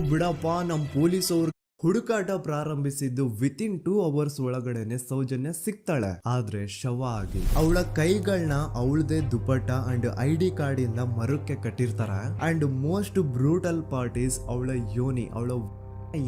ಬಿಡಪ್ಪ ನಮ್ ಪೊಲೀಸ್ ಅವ್ರು ಹುಡುಕಾಟ ಪ್ರಾರಂಭಿಸಿದ್ದು ವಿತಿನ್ 2 ಅವರ್ಸ್ ಒಳಗಡೆನೆ ಸೌಜನ್ಯ ಸಿಗ್ತಾಳೆ. ಆದ್ರೆ ಶವ ಆಗಿ ಅವಳ ಕೈಗಳನ್ನ ಅವಳದೇ ದುಪಟ್ಟ ಅಂಡ್ ID ಕಾರ್ಡ್ ಇಂದ ಮರಕ್ಕೆ ಕಟ್ಟಿರ್ತಾರೆ. And most brutal part is ಅವಳ ಯೋನಿ, ಅವಳ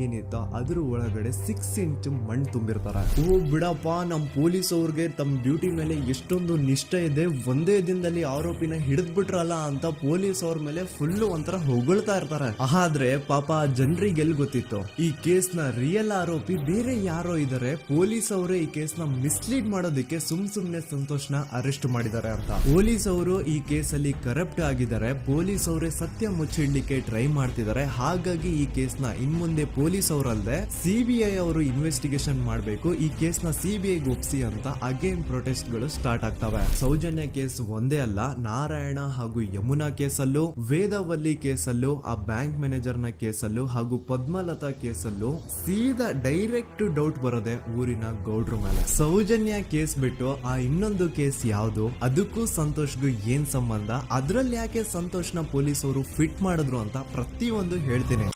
ಏನಿತ್ತು ಅದ್ರ ಒಳಗಡೆ 6 ಇಂಚ್ ಮಣ್ಣು ತುಂಬಿರ್ತಾರ. ಓ ಬಿಡಪ್ಪ ನಮ್ ಪೊಲೀಸ್ ಅವ್ರಿಗೆ ತಮ್ಮ ಡ್ಯೂಟಿ ಮೇಲೆ ಎಷ್ಟೊಂದು ನಿಷ್ಠೆ ಇದೆ, ಒಂದೇ ದಿನದಲ್ಲಿ ಆರೋಪಿನ ಹಿಡಿದ್ ಬಿಟ್ರಲ್ಲ ಅಂತ ಪೊಲೀಸ್ ಅವ್ರ ಮೇಲೆ ಫುಲ್ ಒಂಥರ ಹೊಗಳ್ತಾ ಇರ್ತಾರೆ. ಆದ್ರೆ ಪಾಪ ಜನರಿಗೆ ಎಲ್ಲಿ ಗೊತ್ತಿತ್ತು ಈ ಕೇಸ್ ನ ರಿಯಲ್ ಆರೋಪಿ ಬೇರೆ ಯಾರೋ ಇದಾರೆ, ಪೊಲೀಸ್ ಅವರೇ ಈ ಕೇಸ್ ನ ಮಿಸ್ಲೀಡ್ ಮಾಡೋದಕ್ಕೆ ಸುಮ್ನೆ ಸಂತೋಷ್ನ ಅರೆಸ್ಟ್ ಮಾಡಿದ್ದಾರೆ ಅಂತ. ಪೊಲೀಸ್ ಅವರು ಈ ಕೇಸ್ ಅಲ್ಲಿ ಕರಪ್ಟ್ ಆಗಿದ್ದಾರೆ, ಪೊಲೀಸ್ ಅವರೇ ಸತ್ಯ ಮುಚ್ಚಿಡ್ಲಿಕ್ಕೆ ಟ್ರೈ ಮಾಡ್ತಿದ್ದಾರೆ. ಹಾಗಾಗಿ ಈ ಕೇಸ್ ನ ಇನ್ಮುಂದೆ ಪೊಲೀಸ್ ಅವರಲ್ಲದೆ CBI ಅವರು ಇನ್ವೆಸ್ಟಿಗೇಷನ್ ಮಾಡಬೇಕು, ಈ ಕೇಸ್ ನ CBI ಒಪ್ಸಿ ಅಂತ ಅಗೇನ್ ಪ್ರೊಟೆಸ್ಟ್ ಗಳು ಸ್ಟಾರ್ಟ್ ಆಗ್ತವೆ. ಸೌಜನ್ಯ ಕೇಸ್ ಒಂದೇ ಅಲ್ಲ, ನಾರಾಯಣ ಹಾಗೂ ಯಮುನಾ ಕೇಸಲ್ಲೂ, ವೇದವಲ್ಲಿ ಕೇಸಲ್ಲೂ, ಆ ಬ್ಯಾಂಕ್ ಮ್ಯಾನೇಜರ್ ನ ಕೇಸಲ್ಲೂ ಹಾಗೂ ಪದ್ಮಲತಾ ಕೇಸಲ್ಲೂ ಸೀದಾ ಡೈರೆಕ್ಟ್ ಡೌಟ್ ಬರೋದೆ ಊರಿನ ಗೌಡ್ರ ಮೇಲೆ. ಸೌಜನ್ಯ ಕೇಸ್ ಬಿಟ್ಟು ಆ ಇನ್ನೊಂದು ಕೇಸ್ ಯಾವುದು, ಅದಕ್ಕೂ ಸಂತೋಷ್ಗೂ ಏನ್ ಸಂಬಂಧ, ಅದ್ರಲ್ಲಿ ಯಾಕೆ ಸಂತೋಷ್ನ ಪೊಲೀಸ್ ಅವರು ಫಿಟ್ ಮಾಡಿದ್ರು ಅಂತ ಪ್ರತಿಯೊಂದು ಹೇಳ್ತೀನಿ.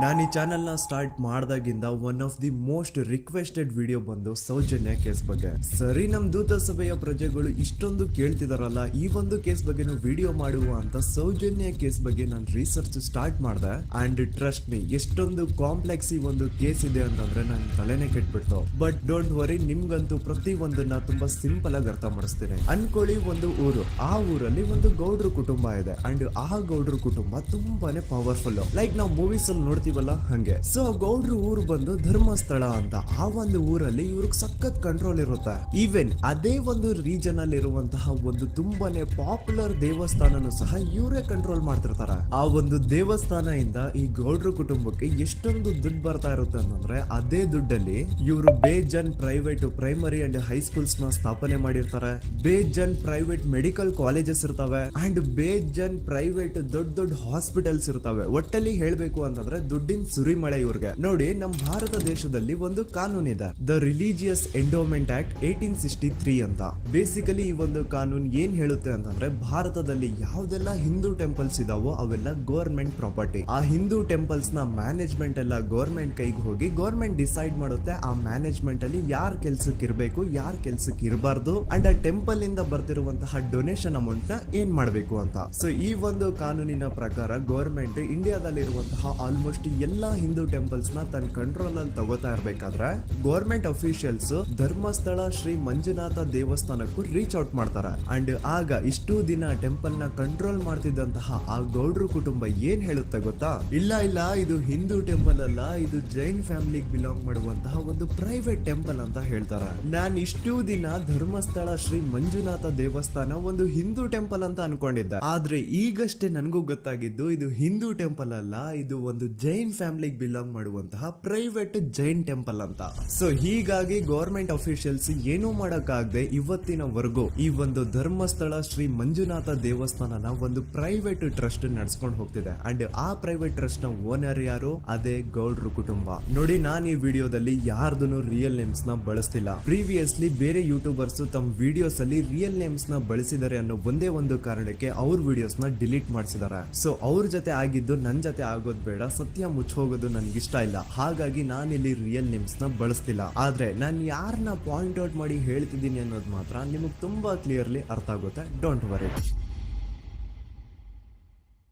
ನಾನು ಈ ಚಾನೆಲ್ ನ ಸ್ಟಾರ್ಟ್ ಮಾಡ್ದಾಗಿಂದ one of the most requested video ಬಂದು ಸೌಜನ್ಯ ಕೇಸ್ ಬಗ್ಗೆ. ಸರಿ, ನಮ್ ದೂತ ಸಭೆಯ ಪ್ರಜೆಗಳು ಇಷ್ಟೊಂದು ಕೇಳ್ತಿದಾರಲ್ಲ, ಈ ಒಂದು ಕೇಸ್ ಬಗ್ಗೆ ವಿಡಿಯೋ ಮಾಡುವ ಅಂತ ಸೌಜನ್ಯ ಕೇಸ್ ಬಗ್ಗೆ ನಾನು ರಿಸರ್ಚ್ ಸ್ಟಾರ್ಟ್ ಮಾಡ್ದೆ. ಅಂಡ್ ಟ್ರಸ್ಟ್ ಮೀ, ಎಷ್ಟೊಂದು ಕಾಂಪ್ಲೆಕ್ಸ್ ಈ ಒಂದು ಕೇಸ್ ಇದೆ ಅಂತಂದ್ರೆ ನನ್ ತಲೆನೇ ಕೆಟ್ಬಿಡ್ತು. ಬಟ್ ಡೋಂಟ್ ವರಿ, ನಿಮ್ಗಂತೂ ಪ್ರತಿ ಒಂದನ್ನ ತುಂಬಾ ಸಿಂಪಲ್ ಆಗಿ ಅರ್ಥ ಮಾಡಿಸ್ತೀನಿ. ಅನ್ಕೊಳ್ಳಿ, ಒಂದು ಊರು, ಆ ಊರಲ್ಲಿ ಒಂದು ಗೌಡ್ರ ಕುಟುಂಬ ಇದೆ. ಅಂಡ್ ಆ ಗೌಡ್ರ ಕುಟುಂಬ ತುಂಬಾನೇ ಪವರ್ಫುಲ್, ಲೈಕ್ ನಾವು ಮೂವೀಸ್ ಅಲ್ಲಿ ನೋಡ್ತೀವಲ್ಲ ಹಂಗೆ. ಸೊ ಗೌಡ್ರ ಊರು ಬಂದು ಧರ್ಮಸ್ಥಳ ಅಂತ. ಆ ಒಂದು ಊರಲ್ಲಿ ಇವ್ರಿಗೆ ಸಖತ್ ಕಂಟ್ರೋಲ್ ಇರುತ್ತೆ. ಈವನ್ ಅದೇ ಒಂದು ರೀಜನ್ ಅಲ್ಲಿ ಇರುವಂತಹ ಒಂದು ತುಂಬಾನೇ ಪಾಪ್ಯುಲರ್ ದೇವಸ್ಥಾನನು ಸಹ ಇವರೇ ಕಂಟ್ರೋಲ್ ಮಾಡ್ತಿರ್ತಾರೆ. ಆ ಒಂದು ದೇವಸ್ಥಾನ ಇಂದ ಈ ಗೌಡ್ರ ಕುಟುಂಬಕ್ಕೆ ಎಷ್ಟೊಂದು ದುಡ್ಡು ಬರ್ತಾ ಇರುತ್ತೆ ಅಂತಂದ್ರೆ, ಅದೇ ದುಡ್ಡಲ್ಲಿ ಇವರು ಬೇಜನ್ ಪ್ರೈವೇಟ್ ಪ್ರೈಮರಿ ಅಂಡ್ ಹೈಸ್ಕೂಲ್ಸ್ ನ ಸ್ಥಾಪನೆ ಮಾಡಿರ್ತಾರೆ, ಬೇಜನ್ ಪ್ರೈವೇಟ್ ಮೆಡಿಕಲ್ ಕಾಲೇಜಸ್ ಇರ್ತವೆ, ಅಂಡ್ ಬೇಜನ್ ಪ್ರೈವೇಟ್ ದೊಡ್ಡ ಹಾಸ್ಪಿಟಲ್ಸ್ ಇರ್ತವೆ. ಒಟ್ಟಲ್ಲಿ ಹೇಳ್ಬೇಕು ಅಂತಂದ್ರೆ ದುಡ್ಡಿನ ಸುರಿಮಳೆ ಇವ್ರಿಗೆ. ನೋಡಿ, ನಮ್ಮ ಭಾರತ ದೇಶದಲ್ಲಿ ಒಂದು ಕಾನೂನಿದೆ, ದ ರಿಲಿಜಿಯಸ್ ಎಂಡೋಮೆಂಟ್ ಆಕ್ಟ್ 1863 ಅಂತ. ಬೇಸಿಕಲಿ ಈ ಒಂದು ಕಾನೂನು ಏನ್ ಹೇಳುತ್ತೆ ಅಂತಂದ್ರೆ, ಭಾರತದಲ್ಲಿ ಯಾವ್ದೆಲ್ಲ ಹಿಂದೂ ಟೆಂಪಲ್ಸ್ ಇದಾವೋ ಅವೆಲ್ಲ ಗವರ್ಮೆಂಟ್ ಪ್ರಾಪರ್ಟಿ. ಆ ಹಿಂದೂ ಟೆಂಪಲ್ಸ್ ನ ಮ್ಯಾನೇಜ್ಮೆಂಟ್ ಎಲ್ಲ ಗವರ್ಮೆಂಟ್ ಕೈಗೆ ಹೋಗಿ ಗವರ್ಮೆಂಟ್ ಡಿಸೈಡ್ ಮಾಡುತ್ತೆ ಆ ಮ್ಯಾನೇಜ್ಮೆಂಟ್ ಅಲ್ಲಿ ಯಾರ್ ಕೆಲ್ಸಕ್ಕೆ ಇರಬೇಕು, ಯಾರ್ ಕೆಲ್ಸಕ್ಕೆ ಇರಬಾರ್ದು, ಅಂಡ್ ಆ ಟೆಂಪಲ್ ಇಂದ ಬರ್ತಿರುವಂತಹ ಡೊನೇಷನ್ ಅಮೌಂಟ್ ನ ಏನ್ ಮಾಡ್ಬೇಕು ಅಂತ. ಸೊ ಈ ಒಂದು ಕಾನೂನಿನ ಪ್ರಕಾರ ಗವರ್ಮೆಂಟ್ ಇಂಡಿಯಾದಲ್ಲಿ ಇರುವಂತಹ ಆಲ್ಮೋಸ್ಟ್ ಎಲ್ಲಾ ಹಿಂದೂ ಟೆಂಪಲ್ಸ್ ನ ತನ್ನ ಕಂಟ್ರೋಲ್ ಅಲ್ಲಿ ತಗೋತಾ ಇರ್ಬೇಕಾದ್ರೆ ಗವರ್ಮೆಂಟ್ ಅಫಿಷಿಯಲ್ಸ್ ಧರ್ಮಸ್ಥಳ ಶ್ರೀ ಮಂಜುನಾಥ ದೇವಸ್ಥಾನಕ್ಕೂ ರೀಚ್ ಔಟ್ ಮಾಡ್ತಾರೆ. ಅಂಡ್ ಆಗ ಇಷ್ಟು ದಿನ ಟೆಂಪಲ್ ನ ಕಂಟ್ರೋಲ್ ಮಾಡ್ತಿದ್ದಂತಹ ಆ ಗೌಡ್ರ ಕುಟುಂಬ ಏನ್ ಹೇಳುತ್ತೆ ಗೊತ್ತಾ, ಇಲ್ಲ ಇದು ಹಿಂದೂ ಟೆಂಪಲ್ ಅಲ್ಲ, ಇದು ಜೈನ್ ಫ್ಯಾಮಿಲಿಗೆ ಬಿಲಾಂಗ್ ಮಾಡುವಂತಹ ಒಂದು ಪ್ರೈವೇಟ್ ಟೆಂಪಲ್ ಅಂತ ಹೇಳ್ತಾರೆ. ನಾನು ಇಷ್ಟು ದಿನ ಧರ್ಮಸ್ಥಳ ಶ್ರೀ ಮಂಜುನಾಥ ದೇವಸ್ಥಾನ ಒಂದು ಹಿಂದೂ ಟೆಂಪಲ್ ಅಂತ ಅನ್ಕೊಂಡಿದ್ದೆ. ಆದ್ರೆ ಈಗಷ್ಟೇ ನನಗೂ ಗೊತ್ತಾಗಿದ್ದು ಇದು ಹಿಂದೂ ಟೆಂಪಲ್ ಅಲ್ಲ, ಇದು ಒಂದು ಜೈನ್ ಫ್ಯಾಮಿಲಿಗೆ ಬಿಲಾಂಗ್ ಮಾಡುವಂತಹ ಪ್ರೈವೇಟ್ ಜೈನ್ ಟೆಂಪಲ್ ಅಂತ. ಸೊ ಹೀಗಾಗಿ ಗವರ್ಮೆಂಟ್ ಅಫಿಷಿಯಲ್ಸ್ ಏನೂ ಮಾಡಕ್ಕಾಗದೆ ಇವತ್ತಿನವರೆಗೂ ಈ ಒಂದು ಧರ್ಮಸ್ಥಳ ಶ್ರೀ ಮಂಜುನಾಥ ದೇವಸ್ಥಾನನ ಒಂದು ಪ್ರೈವೇಟ್ ಟ್ರಸ್ಟ್ ನಡೆಸ್ಕೊಂಡು ಹೋಗ್ತಿದೆ. ಅಂಡ್ ಆ ಪ್ರೈವೇಟ್ ಟ್ರಸ್ಟ್ ನ ಓನರ್ ಯಾರು, ಅದೇ ಗೌಡ್ರ ಕುಟುಂಬ. ನೋಡಿ, ನಾನು ಈ ವಿಡಿಯೋದಲ್ಲಿ ಯಾರ್ದು ರಿಯಲ್ ನೇಮ್ಸ್ ನ ಬಳಸ್ತಿಲ್ಲ. ಪ್ರೀವಿಯಸ್ಲಿ ಬೇರೆ ಯೂಟ್ಯೂಬರ್ಸ್ ತಮ್ಮ ವಿಡಿಯೋಸ್ ಅಲ್ಲಿ ರಿಯಲ್ ನೇಮ್ಸ್ ನ ಬಳಸಿದ್ದಾರೆ ಅನ್ನೋ ಒಂದೇ ಒಂದು ಕಾರಣಕ್ಕೆ ಅವ್ರ ವಿಡಿಯೋಸ್ ನ ಡಿಲೀಟ್ ಮಾಡಿಸಿದ್ದಾರೆ. ಸೊ ಅವ್ರ ಜೊತೆ ಆಗಿದ್ದು ನನ್ ಜೊತೆ ಆಗೋದ್ ಬೇಡ, ಸತ್ಯ ಮುಚ್ಚ ಹೋಗೋದು ನನ್ಗಿಷ್ಟ ಇಲ್ಲ. ಹಾಗಾಗಿ ನಾನಿಲ್ಲಿ ರಿಯಲ್ ನೇಮ್ಸ್ ನ ಬಳಸ್ತಿಲ್ಲ. ಆದ್ರೆ ನಾನು ಯಾರನ್ನ ಪಾಯಿಂಟ್ ಔಟ್ ಮಾಡಿ ಹೇಳ್ತಿದ್ದೀನಿ ಅನ್ನೋದು ಮಾತ್ರ ನಿಮಗೆ ತುಂಬಾ ಕ್ಲಿಯರ್ಲಿ ಅರ್ಥ ಆಗುತ್ತೆ. Don't worry.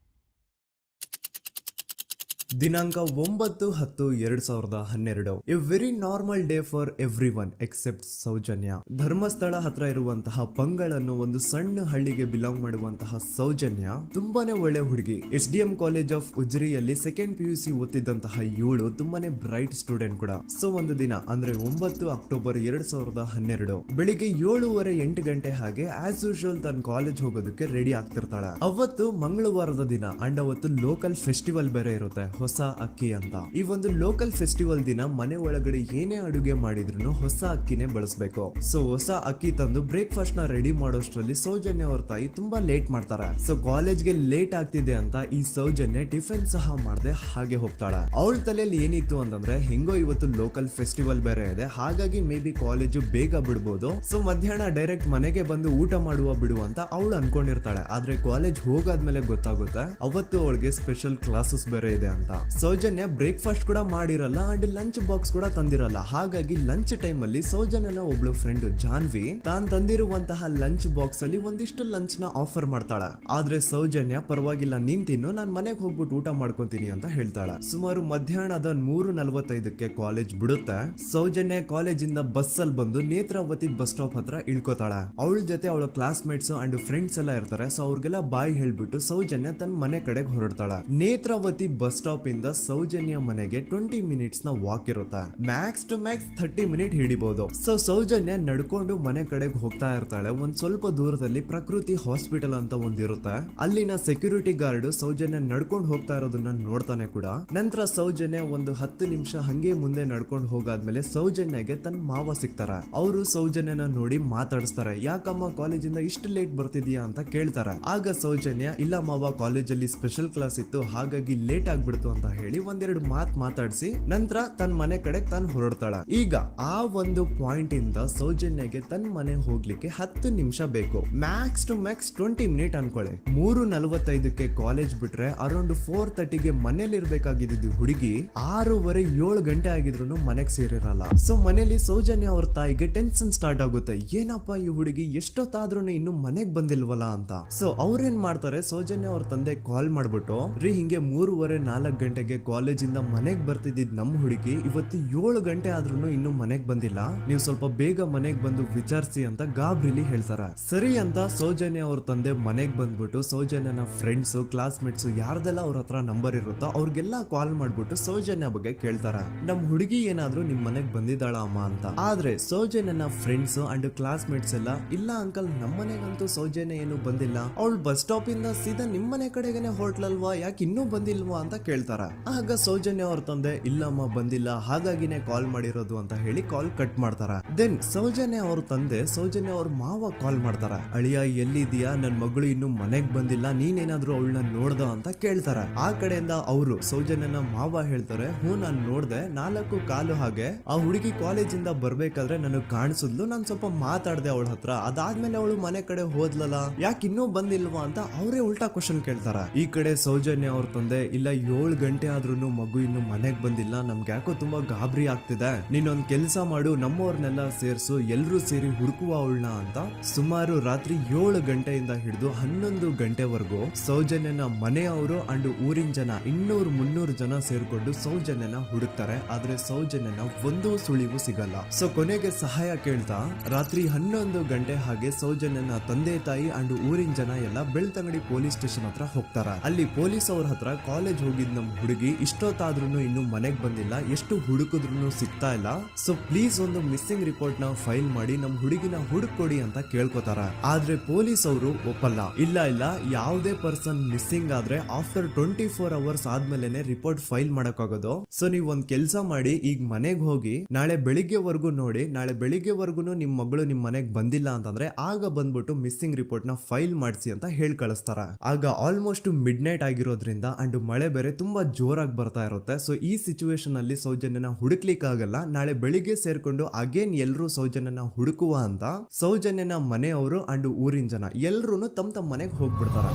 ದಿನಾಂಕ 9/10/2012. A very normal day for everyone except Soujanya. Dharmasthala ಹತ್ರ ಇರುವಂತಹ ಪಂಗಳ್ ಅನ್ನೋ ಒಂದು ಸಣ್ಣ ಹಳ್ಳಿಗೆ ಬಿಲಾಂಗ್ ಮಾಡುವಂತಹ ಸೌಜನ್ಯ ತುಂಬಾನೇ ಒಳ್ಳೆ ಹುಡುಗಿ. SDM ಕಾಲೇಜ್ ಆಫ್ ಉಜ್ರಿಯಲ್ಲಿ 2nd PUC ಓದ್ತಿದ್ದಂತಹ ಇವಳು ತುಂಬಾನೇ ಬ್ರೈಟ್ ಸ್ಟೂಡೆಂಟ್ ಕೂಡ. ಸೊ ಒಂದು ದಿನ ಅಂದ್ರೆ 9 ಅಕ್ಟೋಬರ್ 2012 ಬೆಳಿಗ್ಗೆ 7:30-8 ಗಂಟೆ ಹಾಗೆ ಆಸ್ ಯೂಶುವಲ್ ತನ್ನ ಕಾಲೇಜ್ ಹೋಗೋದಕ್ಕೆ ರೆಡಿ ಆಗ್ತಿರ್ತಾಳೆ. ಅವತ್ತು ಮಂಗಳವಾರದ ದಿನ ಅಂಡ್ ಅವತ್ತು ಲೋಕಲ್ ಫೆಸ್ಟಿವಲ್ ಬೇರೆ ಇರುತ್ತೆ, ಹೊಸ ಅಕ್ಕಿ ಅಂತ. ಈ ಒಂದು ಲೋಕಲ್ ಫೆಸ್ಟಿವಲ್ ದಿನ ಮನೆ ಒಳಗಡೆ ಏನೇ ಅಡುಗೆ ಮಾಡಿದ್ರು ಹೊಸ ಅಕ್ಕಿನೇ ಬಳಸಬೇಕು. ಸೊ ಹೊಸ ಅಕ್ಕಿ ತಂದು ಬ್ರೇಕ್ಫಾಸ್ಟ್ ನ ರೆಡಿ ಮಾಡೋಷ್ಟ್ರಲ್ಲಿ ಸೌಜನ್ಯ ಅವ್ರ ತಾಯಿ ತುಂಬಾ ಲೇಟ್ ಮಾಡ್ತಾರೆ. ಸೊ ಕಾಲೇಜ್ಗೆ ಲೇಟ್ ಆಗ್ತಿದೆ ಅಂತ ಈ ಸೌಜನ್ಯ ಟಿಫಿನ್ ಸಹ ಮಾಡದೆ ಹಾಗೆ ಹೋಗ್ತಾಳೆ. ಅವಳ ತಲೆಯಲ್ಲಿ ಏನಿತ್ತು ಅಂತಂದ್ರೆ ಹೆಂಗೋ ಇವತ್ತು ಲೋಕಲ್ ಫೆಸ್ಟಿವಲ್ ಬೇರೆ ಇದೆ, ಹಾಗಾಗಿ ಮೇ ಬಿ ಕಾಲೇಜು ಬೇಗ ಬಿಡ್ಬೋದು. ಸೊ ಮಧ್ಯಾಹ್ನ ಡೈರೆಕ್ಟ್ ಮನೆಗೆ ಬಂದು ಊಟ ಮಾಡುವ ಬಿಡು ಅಂತ ಅವಳು ಅನ್ಕೊಂಡಿರ್ತಾಳೆ. ಆದ್ರೆ ಕಾಲೇಜ್ ಹೋಗಾದ್ಮೇಲೆ ಗೊತ್ತಾಗುತ್ತೆ ಅವತ್ತು ಅವಳಿಗೆ ಸ್ಪೆಷಲ್ ಕ್ಲಾಸಸ್ ಬೇರೆ ಇದೆ ಅಂತ. ಸೌಜನ್ಯ ಬ್ರೇಕ್ಫಾಸ್ಟ್ ಕೂಡ ಮಾಡಿರಲ್ಲ ಅಂಡ್ ಲಂಚ್ ಬಾಕ್ಸ್ ಕೂಡ ತಂದಿರಲ್ಲ. ಹಾಗಾಗಿ ಲಂಚ್ ಟೈಮ್ ಅಲ್ಲಿ ಸೌಜನ್ಯನ ಒಬ್ಳು ಫ್ರೆಂಡ್ ಜಾನ್ವಿ ತಾನ್ ತಂದಿರುವಂತಹ ಲಂಚ್ ಬಾಕ್ಸ್ ಅಲ್ಲಿ ಒಂದಿಷ್ಟು ಲಂಚ್ ನ ಆಫರ್ ಮಾಡ್ತಾಳೆ. ಆದ್ರೆ ಸೌಜನ್ಯ ಪರವಾಗಿಲ್ಲ ನೀನ್ ತಿನ್ನು, ನಾನ್ ಮನೆಗೆ ಹೋಗ್ಬಿಟ್ಟು ಊಟ ಮಾಡ್ಕೊಂತೀನಿ ಅಂತ ಹೇಳ್ತಾಳೆ. ಸುಮಾರು ಮಧ್ಯಾಹ್ನದ 3:45ಕ್ಕೆ ಕಾಲೇಜ್ ಬಿಡುತ್ತೆ. ಸೌಜನ್ಯ ಕಾಲೇಜ್ ಇಂದ ಬಸ್ ಅಲ್ಲಿ ಬಂದು ನೇತ್ರಾವತಿ ಬಸ್ ಸ್ಟಾಪ್ ಹತ್ರ ಇಳ್ಕೋತಾಳೆ. ಅವಳ ಜೊತೆ ಅವಳ ಕ್ಲಾಸ್ ಮೇಟ್ಸ್ ಅಂಡ್ ಫ್ರೆಂಡ್ಸ್ ಎಲ್ಲ ಇರ್ತಾರೆ. ಸೊ ಅವ್ರಿಗೆಲ್ಲ ಬಾಯ್ ಹೇಳ್ಬಿಟ್ಟು ಸೌಜನ್ಯ ತನ್ನ ಮನೆ ಕಡೆಗೆ ಹೊರಡ್ತಾಳೆ. ನೇತ್ರಾವತಿ ಬಸ್ ಸ್ಟಾಪ್ ಇಂದ ಸೌಜನ್ಯ ಮನೆಗೆ 20 ಮಿನಿಟ್ಸ್ ನ ವಾಕ್ ಇರುತ್ತೆ. ಮ್ಯಾಕ್ಸ್ ಟು ಮ್ಯಾಕ್ಸ್ 30 ಮಿನಿಟ್ ಹಿಡಿಬಹುದು. ಸೊ ಸೌಜನ್ಯ ನಡ್ಕೊಂಡು ಮನೆ ಕಡೆಗೆ ಹೋಗ್ತಾ ಇರ್ತಾಳೆ. ಒಂದ್ ಸ್ವಲ್ಪ ದೂರದಲ್ಲಿ ಪ್ರಕೃತಿ ಹಾಸ್ಪಿಟಲ್ ಅಂತ ಒಂದಿರುತ್ತೆ. ಅಲ್ಲಿನ ಸೆಕ್ಯೂರಿಟಿ ಗಾರ್ಡ್ ಸೌಜನ್ಯ ನಡ್ಕೊಂಡು ಹೋಗ್ತಾ ಇರೋದನ್ನ ನೋಡ್ತಾನೆ ಕೂಡ. ನಂತರ ಸೌಜನ್ಯ ಒಂದು 10 ನಿಮಿಷ ಹಂಗೆ ಮುಂದೆ ನಡ್ಕೊಂಡು ಹೋಗಾದ್ಮೇಲೆ ಸೌಜನ್ಯಗೆ ತನ್ನ ಮಾವ ಸಿಗ್ತಾರ. ಅವರು ಸೌಜನ್ಯನ ನೋಡಿ ಮಾತಾಡಿಸ್ತಾರೆ. ಯಾಕಮ್ಮ ಕಾಲೇಜಿಂದ ಇಷ್ಟು ಲೇಟ್ ಬರ್ತಿದೀಯಾ ಅಂತ ಕೇಳ್ತಾರೆ. ಆಗ ಸೌಜನ್ಯ ಇಲ್ಲ ಮಾವ, ಕಾಲೇಜಲ್ಲಿ ಸ್ಪೆಷಲ್ ಕ್ಲಾಸ್ ಇತ್ತು ಹಾಗಾಗಿ ಲೇಟ್ ಆಗ್ಬಿಡ್ತು ಅಂತ ಹೇಳಿ ಒಂದೆರಡು ಮಾತಾಡಿಸಿ ನಂತರ ತನ್ನ ಮನೆ ಕಡೆ ತಾನು ಹೊರಡ್ತಾಳ. ಈಗ ಆ ಒಂದು ಪಾಯಿಂಟ್ ಇಂದ ಸೌಜನ್ಯಗೆ ತನ್ನ ಮನೆ ಹೋಗ್ಲಿಕ್ಕೆ 10 ನಿಮಿಷ ಬೇಕು. ಮ್ಯಾಕ್ಸ್ ಟು ಮ್ಯಾಕ್ಸ್ 20 ಮಿನಿಟ್ ಅನ್ಕೊಳ್ಳಿ. 3:45ಕ್ಕೆ ಕಾಲೇಜ್ ಬಿಟ್ರೆ ಅರೌಂಡ್ 4:30ಗೆ ಮನೇಲಿ ಇರ್ಬೇಕಾಗಿದ್ದು ಹುಡುಗಿ 6:30 7 ಗಂಟೆ ಆಗಿದ್ರು ಮನೆಗೆ ಸೇರಿರಲ್ಲ. ಸೊ ಮನೇಲಿ ಸೌಜನ್ಯ ಅವ್ರ ತಾಯಿಗೆ ಟೆನ್ಷನ್ ಸ್ಟಾರ್ಟ್ ಆಗುತ್ತೆ. ಏನಪ್ಪ ಈ ಹುಡುಗಿ ಎಷ್ಟೊತ್ತಾದ್ರೂ ಇನ್ನು ಮನೆಗ್ ಬಂದಿಲ್ವಲ್ಲ ಅಂತ. ಸೊ ಅವ್ರೇನ್ ಮಾಡ್ತಾರೆ, ಸೌಜನ್ಯ ಅವ್ರ ತಂದೆ ಕಾಲ್ ಮಾಡ್ಬಿಟ್ಟು ರೀ ಹಿಂಗೆ 3:30 ಗಂಟೆಗೆ ಕಾಲೇಜಿಂದ ಮನೆಗ್ ಬರ್ತಿದ್ದಿದ್ ನಮ್ ಹುಡುಗಿ ಇವತ್ತು 7 ಗಂಟೆ ಆದ್ರೂ ಇನ್ನು ಮನೆಗ್ ಬಂದಿಲ್ಲ, ನೀವು ಸ್ವಲ್ಪ ಬೇಗ ಮನೆಗ್ ಬಂದು ವಿಚಾರಿಸಿ ಅಂತ ಗಾಬ್ರಿಲಿ ಹೇಳ್ತಾರ. ಸರಿ ಅಂತ ಸೌಜನ್ಯ ಅವ್ರ ತಂದೆ ಮನೆಗ್ ಬಂದ್ಬಿಟ್ಟು ಸೌಜನ್ಯನ ಫ್ರೆಂಡ್ಸ್ ಕ್ಲಾಸ್ ಮೇಟ್ಸ್ ಯಾರ್ದೆಲ್ಲ ಅವ್ರ ಹತ್ರ ನಂಬರ್ ಇರುತ್ತೋ ಅವ್ರಿಗೆಲ್ಲ ಕಾಲ್ ಮಾಡ್ಬಿಟ್ಟು ಸೌಜನ್ಯ ಬಗ್ಗೆ ಕೇಳ್ತಾರ. ನಮ್ ಹುಡುಗಿ ಏನಾದ್ರೂ ನಿಮ್ ಮನೆಗ್ ಬಂದಿದ್ದಾಳ ಅಮ್ಮ ಅಂತ. ಆದ್ರೆ ಸೌಜನ್ಯನ ಫ್ರೆಂಡ್ಸ್ ಅಂಡ್ ಕ್ಲಾಸ್ ಮೇಟ್ಸ್ ಎಲ್ಲ ಇಲ್ಲ ಅಂಕಲ್ ನಮ್ಮ ಮನೆಗಂತೂ ಸೌಜನ್ಯ ಏನು ಬಂದಿಲ್ಲ, ಅವಳು ಬಸ್ ಸ್ಟಾಪ್ ಇಂದ ಸೀದಾ ನಿಮ್ ಮನೆ ಕಡೆಗೇನೆ ಹೊರಟ್ಲಲ್ವಾ, ಯಾಕೆ ಇನ್ನೂ ಬಂದಿಲ್ವಾ ಅಂತ ಕೇಳ್ತಾರ. ಆಗ ಸೌಜನ್ಯ ಅವ್ರ ತಂದೆ ಇಲ್ಲಮ್ಮ ಬಂದಿಲ್ಲ ಹಾಗಾಗಿನೇ ಕಾಲ್ ಮಾಡಿರೋದು ಅಂತ ಹೇಳಿ ಕಾಲ್ ಕಟ್ ಮಾಡ್ತಾರ. ದೆನ್ ಸೌಜನ್ಯ ಅವ್ರ ತಂದೆ ಸೌಜನ್ಯ ಅವ್ರ ಮಾವ ಕಾಲ್ ಮಾಡ್ತಾರ. ಅಳಿಯ ಎಲ್ಲಿದ್ಯಾ, ನನ್ ಮಗಳು ಇನ್ನು ಮನೆಗ್ ಬಂದಿಲ್ಲ, ನೀನೇನಾದ್ರೂ ಅವಳನ್ನ ನೋಡ್ದ ಅಂತ ಕೇಳ್ತಾರ. ಆ ಕಡೆಯಿಂದ ಅವರು ಸೌಜನ್ಯನ ಮಾವ ಹೇಳ್ತಾರೆ, ಹ್ಞೂ ನಾನ್ ನೋಡ್ದೆ 4:15 ಹಾಗೆ ಆ ಹುಡುಗಿ ಕಾಲೇಜಿಂದ ಬರ್ಬೇಕಾದ್ರೆ ನನಗ್ ಕಾಣಿಸಿದ್ಲು, ನಾನ್ ಸ್ವಲ್ಪ ಮಾತಾಡ್ದೆ ಅವಳ ಹತ್ರ, ಅದಾದ್ಮೇಲೆ ಅವಳು ಮನೆ ಕಡೆ ಹೋದ್ಲಲ್ಲ, ಯಾಕೆ ಇನ್ನೂ ಬಂದಿಲ್ವಾ ಅಂತ ಅವರೇ ಉಲ್ಟಾ ಕ್ವಶನ್ ಕೇಳ್ತಾರ. ಈ ಕಡೆ ಸೌಜನ್ಯ ಅವ್ರ ತಂದೆ ಇಲ್ಲ 7 ಗಂಟೆ ಆದ್ರೂ ಮಗು ಇನ್ನು ಮನೆಗ್ ಬಂದಿಲ್ಲ, ನಮ್ಗೆ ಯಾಕೋ ತುಂಬಾ ಗಾಬರಿ ಆಗ್ತಿದೆ, ನೀನೊಂದ್ ಕೆಲ್ಸ ಮಾಡು ನಮ್ಮವ್ರನ್ನೆಲ್ಲ ಸೇರ್ಸು ಎಲ್ರೂ ಸೇರಿ ಹುಡುಕುವ ಅವಳನ್ನ ಅಂತ ಸುಮಾರು ರಾತ್ರಿ 7 ಗಂಟೆಯಿಂದ ಹಿಡಿದು 11 ಗಂಟೆವರೆಗೂ ಸೌಜನ್ಯನ ಮನೆಯವರು ಅಂಡ್ ಊರಿನ ಜನ 200-300 ಜನ ಸೇರ್ಕೊಂಡು ಸೌಜನ್ಯನ ಹುಡುಕ್ತಾರೆ. ಆದ್ರೆ ಸೌಜನ್ಯನ ಒಂದು ಸುಳಿವು ಸಿಗಲ್ಲ. ಸೊ ಕೊನೆಗೆ ಸಹಾಯ ಕೇಳ್ತಾ ರಾತ್ರಿ 11 ಗಂಟೆ ಹಾಗೆ ಸೌಜನ್ಯನ ತಂದೆ ತಾಯಿ ಅಂಡ್ ಊರಿನ ಜನ ಎಲ್ಲ ಬೆಳ್ತಂಗಡಿ ಪೊಲೀಸ್ ಸ್ಟೇಷನ್ ಹತ್ರ ಹೋಗ್ತಾರ. ಅಲ್ಲಿ ಪೊಲೀಸ್ ಅವ್ರ ಹತ್ರ ಕಾಲೇಜ್ ಹೋಗಿದ್ ನಮ್ ಹುಡುಗಿ ಇಷ್ಟೊತ್ತಾದ್ರೂ ಇನ್ನು ಮನೆಗ್ ಬಂದಿಲ್ಲ, ಎಷ್ಟು ಹುಡುಕಿದ್ರು ಸಿಗ್ತಾ ಇಲ್ಲ, ಸೊ ಪ್ಲೀಸ್ ಒಂದು ಮಿಸ್ಸಿಂಗ್ ರಿಪೋರ್ಟ್ ನ ಫೈಲ್ ಮಾಡಿ ನಮ್ ಹುಡುಗಿನ ಹುಡುಕೊಡಿ ಅಂತ ಕೇಳ್ಕೊತಾರ. ಆದ್ರೆ ಪೊಲೀಸ್ ಅವರು ಒಪ್ಪಲ್ಲ. ಇಲ್ಲ ಯಾವುದೇ ಪರ್ಸನ್ ಮಿಸ್ಸಿಂಗ್ ಆದ್ರೆ ಆಫ್ಟರ್ 24 ಅವರ್ಸ್ ಆದ್ಮೇಲೆನೆ ರಿಪೋರ್ಟ್ ಫೈಲ್ ಮಾಡಕ್ಕಾಗೋದು. ಸೊ ನೀವ್ ಒಂದ್ ಕೆಲ್ಸ ಮಾಡಿ, ಈಗ ಮನೆಗ್ ಹೋಗಿ ನಾಳೆ ಬೆಳಿಗ್ಗೆವರೆಗೂ ನೋಡಿ, ನಾಳೆ ಬೆಳಿಗ್ಗೆವರೆಗೂ ನಿಮ್ ಮಗಳು ನಿಮ್ ಮನೆಗ್ ಬಂದಿಲ್ಲ ಅಂತಂದ್ರೆ ಆಗ ಬಂದ್ಬಿಟ್ಟು ಮಿಸ್ಸಿಂಗ್ ರಿಪೋರ್ಟ್ ನ ಫೈಲ್ ಮಾಡಿಸಿ ಅಂತ ಹೇಳಿ ಕಳಿಸ್ತಾರ. ಆಗ ಆಲ್ಮೋಸ್ಟ್ ಮಿಡ್ ನೈಟ್ ಆಗಿರೋದ್ರಿಂದ ಅಂಡ್ ಮಳೆ ಬೇರೆ ತುಂಬಾ ಜೋರಾಗಿ ಬರ್ತಾ ಇರುತ್ತೆ. ಸೊ ಈ ಸಿಚುವೇಶನ್ ಅಲ್ಲಿ ಸೌಜನ್ಯನ ಹುಡುಕ್ಲಿಕ್ಕೆ ಆಗಲ್ಲ. ನಾಳೆ ಬೆಳಿಗ್ಗೆ ಸೇರ್ಕೊಂಡು ಅಗೇನ್ ಎಲ್ರು ಸೌಜನ್ಯನ ಹುಡುಕುವ ಅಂತ ಸೌಜನ್ಯನ ಮನೆಯವರು ಅಂಡ್ ಊರಿನ ಜನ ಎಲ್ರು ತಮ್ಮ ಮನೆಗೆ ಹೋಗ್ಬಿಡ್ತಾರ.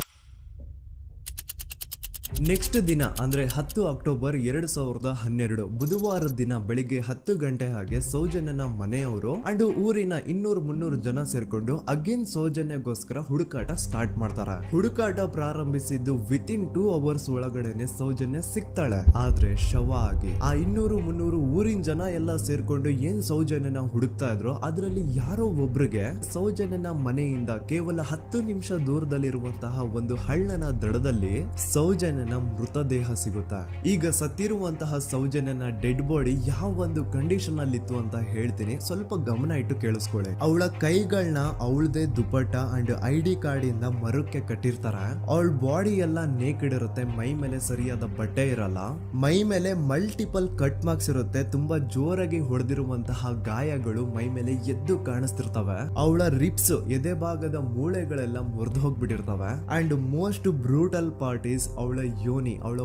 ನೆಕ್ಸ್ಟ್ ದಿನ ಅಂದ್ರೆ 10 ಅಕ್ಟೋಬರ್ 2012 ಬುಧವಾರದ ದಿನ ಬೆಳಿಗ್ಗೆ 10 ಗಂಟೆ ಹಾಗೆ ಸೌಜನ್ಯನ ಮನೆಯವರು ಅಂಡ್ ಊರಿನ 200-300 ಜನ ಸೇರ್ಕೊಂಡು ಅಗೇನ್ ಸೌಜನ್ಯಗೋಸ್ಕರ ಹುಡುಕಾಟ ಸ್ಟಾರ್ಟ್ ಮಾಡ್ತಾರ. ಹುಡುಕಾಟ ಪ್ರಾರಂಭಿಸಿದ್ದು ವಿತಿನ್ 2 ಅವರ್ಸ್ ಒಳಗಡೆನೆ ಸೌಜನ್ಯ ಸಿಗ್ತಾಳೆ. ಆದ್ರೆ ಶವ ಆಗಿ ಆ 200-300 ಊರಿನ ಜನ ಎಲ್ಲ ಸೇರ್ಕೊಂಡು ಏನ್ ಸೌಜನ್ಯನ ಹುಡುಕ್ತಾ ಇದ್ರು ಅದರಲ್ಲಿ ಯಾರೋ ಒಬ್ರಿಗೆ ಸೌಜನ್ಯನ ಮನೆಯಿಂದ ಕೇವಲ 10 ನಿಮಿಷ ದೂರದಲ್ಲಿರುವಂತಹ ಒಂದು ಹಳ್ಳನ ದಡದಲ್ಲಿ ಸೌಜನ್ಯನ ಸೌಜನ್ಯನ ಮೃತದೇಹ ಸಿಗುತ್ತೆ. ಈಗ ಸತ್ತಿರುವಂತಹ ಸೌಜನ್ಯನ ಡೆಡ್ ಬಾಡಿ ಯಾವ ಒಂದು ಕಂಡೀಷನ್ ಅಲ್ಲಿ ಇತ್ತು ಅಂತ ಹೇಳ್ತೀನಿ, ಸ್ವಲ್ಪ ಗಮನ ಇಟ್ಟು ಕೇಳಿಸ್ಕೊಳ್ಳಿ. ಅವಳ ಕೈಗಳನ್ನ ಅವಳದೇ ದುಪಟ್ಟ ಅಂಡ್ ID ಕಾರ್ಡ್ ಇಂದ ಮರಕ್ಕೆ ಕಟ್ಟಿರ್ತಾರೆ. ಅವಳ ಬಾಡಿ ಎಲ್ಲ ನೇಕೆಡ್ ಇರುತ್ತೆ, ಮೈ ಮೇಲೆ ಸರಿಯಾದ ಬಟ್ಟೆ ಇರಲ್ಲ, ಮೈ ಮೇಲೆ ಮಲ್ಟಿಪಲ್ ಕಟ್ ಮಾರ್ಕ್ಸ್ ಇರುತ್ತೆ, ತುಂಬಾ ಜೋರಾಗಿ ಹೊಡೆದಿರುವಂತಹ ಗಾಯಗಳು ಮೈ ಮೇಲೆ ಎದ್ದು ಕಾಣಿಸ್ತಿರ್ತವೆ. ಅವಳ ರಿಪ್ಸ್ ಎದೆ ಭಾಗದ ಮೂಳೆಗಳೆಲ್ಲ ಮುರಿದು ಹೋಗ್ಬಿಟ್ಟಿರ್ತವೆ. And most brutal part is ಅವಳ ಯೋನಿ, ಅವಳ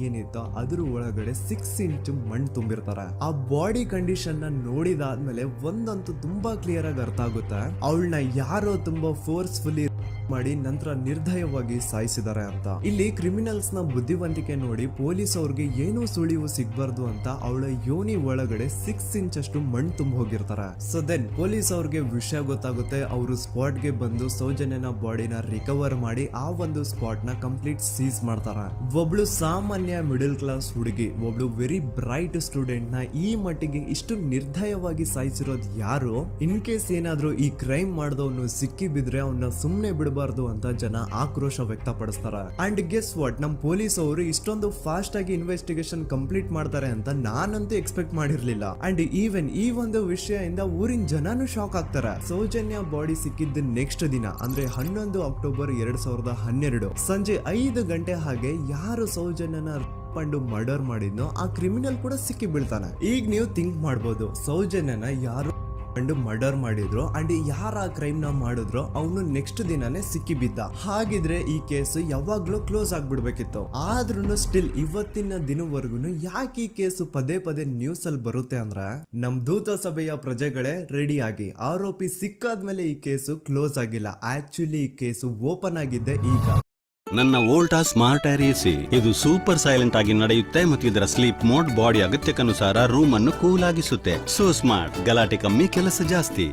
ಏನಿತ್ತೋ ಅದ್ರ ಒಳಗಡೆ 6 ಇಂಚ್ ಮಣ್ಣು ತುಂಬಿರ್ತಾರೆ. ಆ ಬಾಡಿ ಕಂಡೀಷನ್ ನ ನೋಡಿದಾದ್ಮೇಲೆ ಒಂದಂತೂ ತುಂಬಾ ಕ್ಲಿಯರ್ ಆಗಿ ಅರ್ಥ ಆಗುತ್ತೆ, ಅವಳನ್ನ ಯಾರೋ ತುಂಬಾ ಫೋರ್ಸ್ಫುಲಿ ಮಾಡಿ ನಂತರ ನಿರ್ದಯವಾಗಿ ಸಾಯಿಸಿದ್ದಾರೆ ಅಂತ. ಇಲ್ಲಿ ಕ್ರಿಮಿನಲ್ಸ್ ನ ಬುದ್ಧಿವಂತಿಕೆ ನೋಡಿ ಪೊಲೀಸ್ ಅವ್ರಿಗೆ ಏನೂ ಸುಳಿವು ಸಿಗ್ಬಾರ್ದು ಅಂತ ಅವಳ ಯೋನಿ ಒಳಗಡೆ 6 ಇಂಚ್ ಅಷ್ಟು ಮಣ್ಣು ತುಂಬ ಹೋಗಿರ್ತಾರೆ. ಸೊ ದೆನ್ ಪೊಲೀಸ್ ಅವ್ರಿಗೆ ವಿಷಯ ಗೊತ್ತಾಗುತ್ತೆ. ಅವರು ಸ್ಪಾಟ್ ಗೆ ಬಂದು ಸೌಜನ್ಯನ ಬಾಡಿನ ರಿಕವರ್ ಮಾಡಿ ಆ ಒಂದು ಸ್ಪಾಟ್ ನ ಕಂಪ್ಲೀಟ್ ಸೀಸ್ ಮಾಡ್ತಾರೆ. ಒಬ್ಳು ಸಾಮಾನ್ಯ ಮಿಡಲ್ ಕ್ಲಾಸ್ ಹುಡುಗಿ, ಒಬ್ಳು ವೆರಿ ಬ್ರೈಟ್ ಸ್ಟೂಡೆಂಟ್ ನ ಈ ಮಟ್ಟಿಗೆ ಇಷ್ಟು ನಿರ್ದಯವಾಗಿ ಸಾಯಿಸಿರೋದು ಯಾರು? ಇನ್ ಕೇಸ್ ಏನಾದ್ರೂ ಈ ಕ್ರೈಮ್ ಮಾಡಿದವನು ಸಿಕ್ಕಿ ಬಿದ್ರೆ ಅವನ್ನ ಸುಮ್ನೆ ಬಿಡಬಾರ್ದು ಅಂತ ಜನ ಆಕ್ರೋಶ ವ್ಯಕ್ತಪಡಿಸ್ತಾರೆ. ಅಂಡ್ ಗೆಸ್ ವಾಟ್, ನಮ್ ಪೊಲೀಸ್ ಅವರು ಇಷ್ಟೊಂದು ಫಾಸ್ಟ್ ಆಗಿ ಇನ್ವೆಸ್ಟಿಗೇಷನ್ ಕಂಪ್ಲೀಟ್ ಮಾಡ್ತಾರೆ ಅಂತ ನಾನಂತೂ ಎಕ್ಸ್ಪೆಕ್ಟ್ ಮಾಡಿರ್ಲಿಲ್ಲ. ಅಂಡ್ ಈವನ್ ಈ ಒಂದು ವಿಷಯದಿಂದ ಊರಿನ ಜನನು ಶಾಕ್ ಆಗ್ತಾರೆ. ಸೌಜನ್ಯ ಬಾಡಿ ಸಿಕ್ಕಿದ್ದ ನೆಕ್ಸ್ಟ್ ದಿನ ಅಂದ್ರೆ 11 ಅಕ್ಟೋಬರ್ 2012 ಸಂಜೆ 5 ಗಂಟೆ ಹಾಗೆ ಯಾರು ಸೌಜನ್ಯನ ಪಂಡು ಮರ್ಡರ್ ಮಾಡಿದ್ನೋ ಆ ಕ್ರಿಮಿನಲ್ ಕೂಡ ಸಿಕ್ಕಿ ಬೀಳ್ತಾನೆ. ಈಗ ನೀವು ಥಿಂಕ್ ಮಾಡ್ಬೋದು, ಸೌಜನ್ಯನ ಯಾರು ಮರ್ಡರ್ ಮಾಡಿದ್ರು ಅಂಡ್ ಯಾರ ಕ್ರೈಮ್ ನ ಮಾಡಿದ್ರು ಅವನು ನೆಕ್ಸ್ಟ್ ದಿನಾನೇ ಸಿಕ್ಕಿ ಬಿದ್ದ. ಹಾಗಿದ್ರೆ ಈ ಕೇಸ್ ಯಾವಾಗ್ಲೂ ಕ್ಲೋಸ್ ಆಗ್ಬಿಡ್ಬೇಕಿತ್ತು. ಆದ್ರೂ ಸ್ಟಿಲ್ ಇವತ್ತಿನ ದಿನವರೆಗೂ ಯಾಕೆ ಈ ಕೇಸು ಪದೇ ಪದೇ ನ್ಯೂಸ್ ಅಲ್ಲಿ ಬರುತ್ತೆ ಅಂದ್ರೆ, ನಮ್ ದೂತ ಸಭೆಯ ಪ್ರಜೆಗಳೇ ರೆಡಿ ಆಗಿ, ಆರೋಪಿ ಸಿಕ್ಕಾದ್ಮೇಲೆ ಈ ಕೇಸು ಕ್ಲೋಸ್ ಆಗಿಲ್ಲ. ಆಕ್ಚುಲಿ ಈ ಕೇಸು ಓಪನ್ ಆಗಿದ್ದೆ ಈಗ. ನನ್ನ ವೋಲ್ಟಾ ಸ್ಮಾರ್ಟ್ ಏರ್ ಎಸಿ ಇದು ಸೂಪರ್ ಸೈಲೆಂಟ್ ಆಗಿ ನಡೆಯುತ್ತೆ ಮತ್ತು ಇದರ ಸ್ಲೀಪ್ ಮೋಡ್ ಬಾಡಿ ಅಗತ್ಯಕ್ಕನುಸಾರ ರೂಮ್ ಅನ್ನು ಕೂಲ್ ಆಗಿಸುತ್ತೆ. ಸೋ ಸ್ಮಾರ್ಟ್, ಗಲಾಟೆ ಕಮ್ಮಿ, ಕೆಲಸ ಜಾಸ್ತಿ.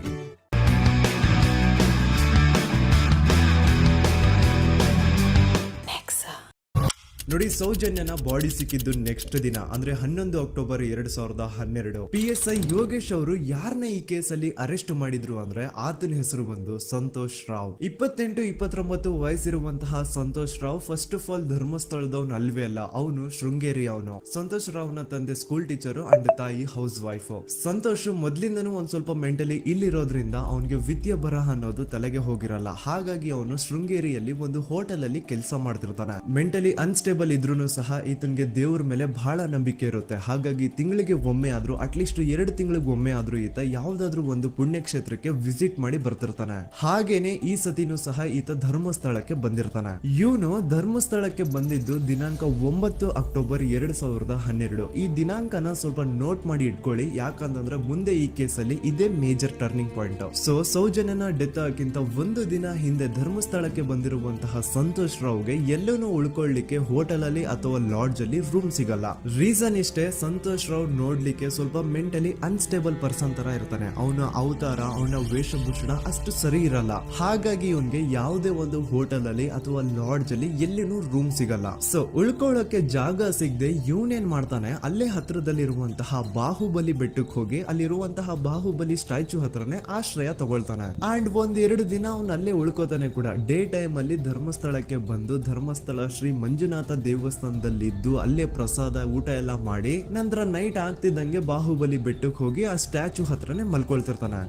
ನೋಡಿ, ಸೌಜನ್ಯನ ಬಾಡಿ ಸಿಕ್ಕಿದ್ದು ನೆಕ್ಸ್ಟ್ ದಿನ ಅಂದ್ರೆ 11 ಅಕ್ಟೋಬರ್ 2012. PSI ಯೋಗೇಶ್ ಅವರು ಯಾರನ್ನ ಈ ಕೇಸಲ್ಲಿ ಅರೆಸ್ಟ್ ಮಾಡಿದ್ರು ಅಂದ್ರೆ ಆತನ ಹೆಸರು ಬಂದು ಸಂತೋಷ್ ರಾವ್. 28-29 ವಯಸ್ಸಿರುವಂತಹ Santosh Rao first of all ಧರ್ಮಸ್ಥಳದವನು ಅಲ್ವೇ ಅಲ್ಲ, ಅವನು ಶೃಂಗೇರಿ ಅವನು. ಸಂತೋಷ್ ರಾವ್ ನ ತಂದೆ ಸ್ಕೂಲ್ ಟೀಚರು ಅಂಡ್ ತಾಯಿ ಹೌಸ್ ವೈಫ್. ಸಂತೋಷ್ ಮೊದ್ಲಿಂದನೂ ಒಂದ್ ಸ್ವಲ್ಪ ಮೆಂಟಲಿ ಇಲ್ಲಿರೋದ್ರಿಂದ ಅವನಿಗೆ ವಿದ್ಯೆ ಬರಹ ಅನ್ನೋದು ತಲೆಗೆ ಹೋಗಿರಲ್ಲ. ಹಾಗಾಗಿ ಅವನು ಶೃಂಗೇರಿಯಲ್ಲಿ ಒಂದು ಹೋಟೆಲ್ ಅಲ್ಲಿ ಕೆಲಸ ಮಾಡ್ತಿರ್ತಾನೆ. ಮೆಂಟಲಿ ಅನ್ಸ್ಟೇಬಲ್ ಇದ್ರೂ ಸಹ ಈತನಿಗೆ ದೇವ್ರ ಮೇಲೆ ಬಹಳ ನಂಬಿಕೆ ಇರುತ್ತೆ. ಹಾಗಾಗಿ ತಿಂಗಳಿಗೆ ಒಮ್ಮೆ ಆದ್ರೂ, ಅಟ್ಲೀಸ್ಟ್ 2 ತಿಂಗಳಿಗೆ ಒಮ್ಮೆ ಆದ್ರೂ ಈತ ಯಾವ್ದಾದ್ರು ಒಂದು ಪುಣ್ಯಕ್ಷೇತ್ರಕ್ಕೆ ವಿಸಿಟ್ ಮಾಡಿ ಬರ್ತಿರ್ತಾನೆ. ಹಾಗೇನೆ ಈ ಸತಿನೂ ಸಹ ಈತ ಧರ್ಮಸ್ಥಳಕ್ಕೆ ಬಂದಿರ್ತಾನೆ. ಇವನು ಧರ್ಮಸ್ಥಳಕ್ಕೆ ಬಂದಿದ್ದು ದಿನಾಂಕ 9 ಅಕ್ಟೋಬರ್ 2012. ಈ ದಿನಾಂಕನ ಸ್ವಲ್ಪ ನೋಟ್ ಮಾಡಿ ಇಟ್ಕೊಳ್ಳಿ, ಯಾಕಂತಂದ್ರೆ ಮುಂದೆ ಈ ಕೇಸಲ್ಲಿ ಇದೇ ಮೇಜರ್ ಟರ್ನಿಂಗ್ ಪಾಯಿಂಟ್. ಸೊ ಸೌಜನ್ಯನ ಡೆತ್ ಆಗಿಂತ ಒಂದು ದಿನ ಹಿಂದೆ ಧರ್ಮಸ್ಥಳಕ್ಕೆ ಬಂದಿರುವಂತಹ ಸಂತೋಷ್ ರಾವ್ಗೆ ಎಲ್ಲೂ ಉಳ್ಕೊಳ್ಳಿಕ್ಕೆ ಹೋಟೆಲ್ ಅಲ್ಲಿ ಅಥವಾ ಲಾಡ್ಜ್ ಅಲ್ಲಿ ರೂಮ್ ಸಿಗಲ್ಲ. ರೀಸನ್ ಇಷ್ಟೇ, ಸಂತೋಷ್ ರಾವ್ ನೋಡ್ಲಿಕ್ಕೆ ಸ್ವಲ್ಪ ಮೆಂಟಲಿ ಅನ್ಸ್ಟೇಬಲ್ ಪರ್ಸನ್ ತರ ಇರ್ತಾನೆ. ಅವನ ಅವತಾರ, ಅವನ ವೇಷಭೂಷಣ ಅಷ್ಟು ಸರಿ ಇರಲ್ಲ. ಹಾಗಾಗಿ ಇವನ್ಗೆ ಯಾವುದೇ ಒಂದು ಹೋಟೆಲ್ ಅಲ್ಲಿ ಅಥವಾ ಲಾಡ್ಜ್ ಅಲ್ಲಿ ಎಲ್ಲಿನೂ ರೂಮ್ ಸಿಗಲ್ಲ. ಸೊ ಉಳ್ಕೊಳ್ಳೋಕೆ ಜಾಗ ಸಿಗದೆ ಇವನೇನ್ ಮಾಡ್ತಾನೆ, ಅಲ್ಲೇ ಹತ್ರದಲ್ಲಿರುವಂತಹ ಬಾಹುಬಲಿ ಬೆಟ್ಟಕ್ಕೆ ಹೋಗಿ ಅಲ್ಲಿರುವಂತಹ ಬಾಹುಬಲಿ ಸ್ಟ್ಯಾಚು ಹತ್ರನೇ ಆಶ್ರಯ ತಗೊಳ್ತಾನೆ. ಅಂಡ್ 1-2 ದಿನ ಅವನು ಅಲ್ಲೇ ಉಳ್ಕೋತಾನೆ ಕೂಡ. ಡೇ ಟೈಮ್ ಅಲ್ಲಿ ಧರ್ಮಸ್ಥಳಕ್ಕೆ ಬಂದು ಧರ್ಮಸ್ಥಳ ಶ್ರೀ ಮಂಜುನಾಥ ದೇವಸ್ಥಾನದಲ್ಲಿದ್ದು ಅಲ್ಲೇ ಪ್ರಸಾದ ಊಟ ಎಲ್ಲ ಮಾಡಿ ನಂತರ ನೈಟ್ ಆಗ್ತಿದ್ದಂಗೆ ಬಾಹುಬಲಿ ಬೆಟ್ಟಕ್ಕೆ ಹೋಗಿ ಆ ಸ್ಟ್ಯಾಚು ಹತ್ರನೇ ಮಲ್ಕೊಳ್ತಿರ್ತಾನೆ.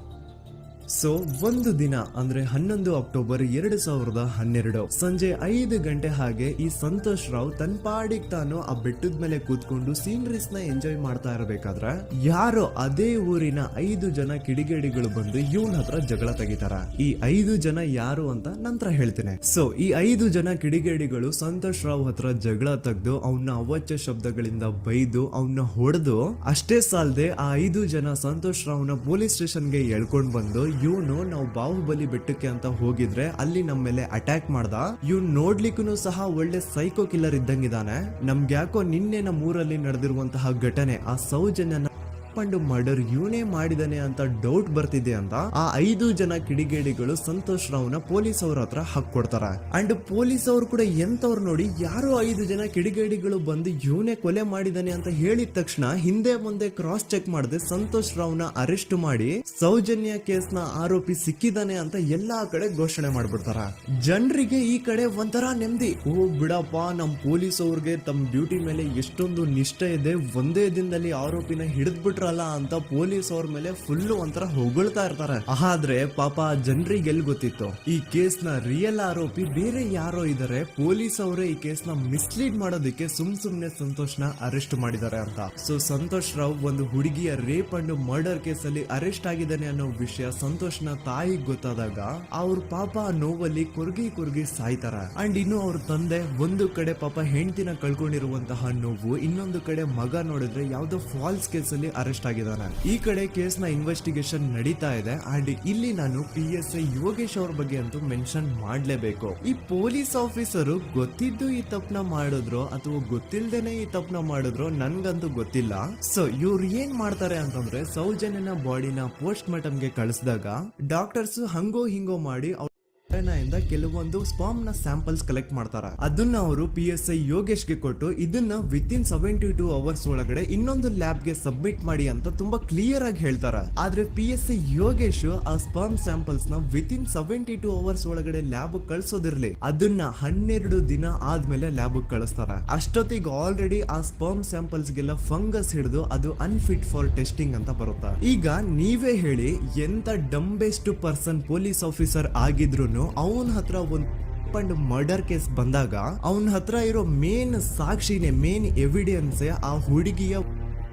ಸೊ ಒಂದು ದಿನ ಅಂದ್ರೆ 11 ಅಕ್ಟೋಬರ್ 2012 ಸಂಜೆ 5 ಗಂಟೆ ಹಾಗೆ ಈ ಸಂತೋಷ್ ರಾವ್ ತನ್ನ ಪಾಡಿಗೆ ತಾನು ಆ ಬೆಟ್ಟದ ಮೇಲೆ ಕೂತ್ಕೊಂಡು ಸೀನರೀಸ್ ನ ಎಂಜಾಯ್ ಮಾಡ್ತಾ ಇರಬೇಕಾದ್ರೆ ಯಾರೋ ಅದೇ ಊರಿನ 5 ಜನ ಕಿಡಿಗೇಡಿಗಳು ಬಂದು ಇವನ್ ಹತ್ರ ಜಗಳ ತೆಗಿತಾರ. ಈ 5 ಜನ ಯಾರು ಅಂತ ನಂತರ ಹೇಳ್ತೇನೆ. ಸೊ ಈ 5 ಜನ ಕಿಡಿಗೇಡಿಗಳು ಸಂತೋಷ್ ರಾವ್ ಹತ್ರ ಜಗಳ ತೆಗೆದು ಅವನ ಅವಾಚ್ಯ ಶಬ್ದಗಳಿಂದ ಬೈದು ಅವನ್ನ ಹೊಡೆದು, ಅಷ್ಟೇ ಸಾಲದೆ ಆ 5 ಜನ ಸಂತೋಷ್ ರಾವ್ನ ಪೊಲೀಸ್ ಸ್ಟೇಷನ್ಗೆ ಎಳ್ಕೊಂಡ್ ಬಂದು ಇವನು ನಾವು ಬಾಹುಬಲಿ ಬೆಟ್ಟಕ್ಕೆ ಅಂತ ಹೋಗಿದ್ರೆ ಅಲ್ಲಿ ನಮ್ಮ ಮೇಲೆ ಅಟ್ಯಾಕ್ ಮಾಡ್ದ, ಇವ್ನು ನೋಡ್ಲಿಕ್ಕೂ ಸಹ ಒಳ್ಳೆ ಸೈಕೋ ಕಿಲ್ಲರ್ ಇದ್ದಂಗಿದಾನೆ, ನಮ್ಗೆ ಯಾಕೋ ನಿನ್ನೆ ನಮ್ಮ ಊರಲ್ಲಿ ನಡೆದಿರುವಂತಹ ಘಟನೆ ಆ ಸೌಜನ್ಯನ ಅಂಡ್ ಮರ್ಡರ್ ಇವನೇ ಮಾಡಿದಾನೆ ಅಂತ ಡೌಟ್ ಬರ್ತಿದೆ ಅಂತ ಆ 5 ಜನ ಕಿಡಿಗೇಡಿಗಳು ಸಂತೋಷ್ ರಾವ್ನ ಪೊಲೀಸ್ ಅವ್ರ ಹತ್ರ ಹಾಕೊಡ್ತಾರ. ಅಂಡ್ ಪೊಲೀಸ್ ಅವ್ರು ಕೂಡ ಎಂತವ್ರು ನೋಡಿ ಯಾರೋ 5 ಜನ ಕಿಡಿಗೇಡಿಗಳು ಬಂದು ಇವನೇ ಕೊಲೆ ಮಾಡಿದಾನೆ ಅಂತ ಹೇಳಿದ ತಕ್ಷಣ ಹಿಂದೆ ಮುಂದೆ ಕ್ರಾಸ್ ಚೆಕ್ ಮಾಡದೆ ಸಂತೋಷ್ ರಾವ್ನ ಅರೆಸ್ಟ್ ಮಾಡಿ ಸೌಜನ್ಯ ಕೇಸ್ ನ ಆರೋಪಿ ಸಿಕ್ಕಿದಾನೆ ಅಂತ ಎಲ್ಲಾ ಕಡೆ ಘೋಷಣೆ ಮಾಡ್ಬಿಡ್ತಾರ. ಜನರಿಗೆ ಈ ಕಡೆ ಒಂಥರ ನೆಮ್ಮದಿ, ಓ ಬಿಡಪ್ಪ ನಮ್ ಪೊಲೀಸ್ ಅವ್ರಿಗೆ ತಮ್ಮ ಡ್ಯೂಟಿ ಮೇಲೆ ಎಷ್ಟೊಂದು ನಿಷ್ಠೆ ಇದೆ, ಒಂದೇ ದಿನದಲ್ಲಿ ಆರೋಪಿನ ಹಿಡಿದ್ಬಿಟ್ರಲ್ಲ ಅಂತ ಪೊಲೀಸ್ ಅವ್ರ ಮೇಲೆ ಫುಲ್ ಒಂಥರ ಹೊಗಳ್ತಾ ಇರ್ತಾರೆ. ಆದ್ರೆ ಪಾಪ ಜನರಿಗೆ ಎಲ್ಲಿ ಗೊತ್ತಿತ್ತು ಈ ಕೇಸ್ ನ ರಿಯಲ್ ಆರೋಪಿ ಬೇರೆ ಯಾರೋ ಇದಾರೆ, ಪೊಲೀಸ್ ಅವರೇ ಈ ಕೇಸ್ ನ ಮಿಸ್ಲೀಡ್ ಮಾಡೋದಕ್ಕೆ ಸುಮ್ನೆ ಸಂತೋಷ್ ನ ಅರೆಸ್ಟ್ ಮಾಡಿದ್ದಾರೆ ಅಂತ. ಸೊ ಸಂತೋಷ್ ರಾವ್ ಒಂದು ಹುಡುಗಿಯ ರೇಪ್ ಅಂಡ್ ಮರ್ಡರ್ ಕೇಸ್ ಅಲ್ಲಿ ಅರೆಸ್ಟ್ ಆಗಿದ್ದಾನೆ ಅನ್ನೋ ವಿಷಯ ಸಂತೋಷ್ ನ ತಾಯಿಗೆ ಗೊತ್ತಾದಾಗ ಅವ್ರ ಪಾಪ ನೋವಲ್ಲಿ ಕುರ್ಗಿ ಸಾಯ್ತಾರ. ಅಂಡ್ ಇನ್ನು ಅವ್ರ ತಂದೆ ಒಂದು ಕಡೆ ಪಾಪ ಹೆಂಡತಿನ ಕಳ್ಕೊಂಡಿರುವಂತಹ ನೋವು, ಇನ್ನೊಂದು ಕಡೆ ಮಗ ನೋಡಿದ್ರೆ ಯಾವ್ದೋ ಫಾಲ್ಸ್ ಕೇಸ್ ಅಲ್ಲಿ ಅರೆಸ್ಟ್ ಆಗಿದ್ದಾನೆ. ಈ ಕಡೆ ಕೇಸ್ ನ ಇನ್ವೆಸ್ಟಿಗೇಷನ್ ನಡೀತಾ ಇದೆ. ಅಂಡ್ ಇಲ್ಲಿ ನಾನು PSI ಯೋಗೇಶ್ ಅವ್ರ ಬಗ್ಗೆ ಅಂತೂ ಮೆನ್ಷನ್ ಮಾಡ್ಲೇಬೇಕು. ಈ ಪೊಲೀಸ್ ಆಫೀಸರು ಗೊತ್ತಿದ್ದು ಈ ತಪ್ಪನ ಮಾಡಿದ್ರು ಅಥವಾ ಗೊತ್ತಿಲ್ದೇನೆ ಈ ತಪ್ಪನ ಮಾಡಿದ್ರು ನನ್ಗಂತೂ ಗೊತ್ತಿಲ್ಲ. ಸೊ ಇವ್ರು ಏನ್ ಮಾಡ್ತಾರೆ ಅಂತಂದ್ರೆ ಸೌಜನ್ಯನ ಬಾಡಿನ ಪೋಸ್ಟ್ ಮಾರ್ಟಮ್ ಗೆ ಕಳಿಸಿದಾಗ ಡಾಕ್ಟರ್ಸ್ ಹಂಗೋ ಹಿಂಗೋ ಮಾಡಿ ಇಂದ ಕೆಲವೊಂದು ಸ್ಪರ್ಮ್ ನ ಸ್ಯಾಂಪಲ್ಸ್ ಕಲೆಕ್ಟ್ ಮಾಡ್ತಾರ. ಅದನ್ನ ಅವರು PSI ಯೋಗೇಶ್ ಗೆ ಕೊಟ್ಟು ಇದನ್ನ ವಿತಿನ್ 72 ಅವರ್ಸ್ ಒಳಗಡೆ ಇನ್ನೊಂದು ಲ್ಯಾಬ್ ಗೆ ಸಬ್ಮಿಟ್ ಮಾಡಿ ಅಂತ ತುಂಬಾ ಕ್ಲಿಯರ್ ಆಗಿ ಹೇಳ್ತಾರ. ಆದ್ರೆ PSI ಯೋಗೇಶ್ ಆ ಸ್ಪರ್ಮ್ ಸ್ಯಾಂಪಲ್ಸ್ ನ ವಿತಿನ್ 72 ಅವರ್ಸ್ ಒಳಗಡೆ ಲ್ಯಾಬ್ ಕಳ್ಸೋದಿರ್ಲಿ, ಅದನ್ನ 12 ದಿನ ಆದ್ಮೇಲೆ ಲ್ಯಾಬ್ ಕಳಿಸ್ತಾರ. ಅಷ್ಟೊತ್ತಿಗೆ ಆಲ್ರೆಡಿ ಆ ಸ್ಪರ್ಮ್ ಸ್ಯಾಂಪಲ್ಸ್ ಗೆಲ್ಲ ಫಂಗಸ್ ಹಿಡಿದು ಅದು ಅನ್ಫಿಟ್ ಫಾರ್ ಟೆಸ್ಟಿಂಗ್ ಅಂತ ಬರುತ್ತಾ. ಈಗ ನೀವೇ ಹೇಳಿ, ಎಂತ ಡಂಬೆಸ್ಟ್ ಪರ್ಸನ್ ಪೊಲೀಸ್ ಆಫೀಸರ್ ಆಗಿದ್ರು ಅವನ ಹತ್ರ ಒಂದು ಮರ್ಡರ್ ಕೇಸ್ ಬಂದಾಗ ಅವನ ಹತ್ರ ಇರೋ ಮೇನ್ ಸಾಕ್ಷಿನೇ, ಮೇನ್ ಎವಿಡೆನ್ಸ್ ಆ ಹುಡುಗಿಯ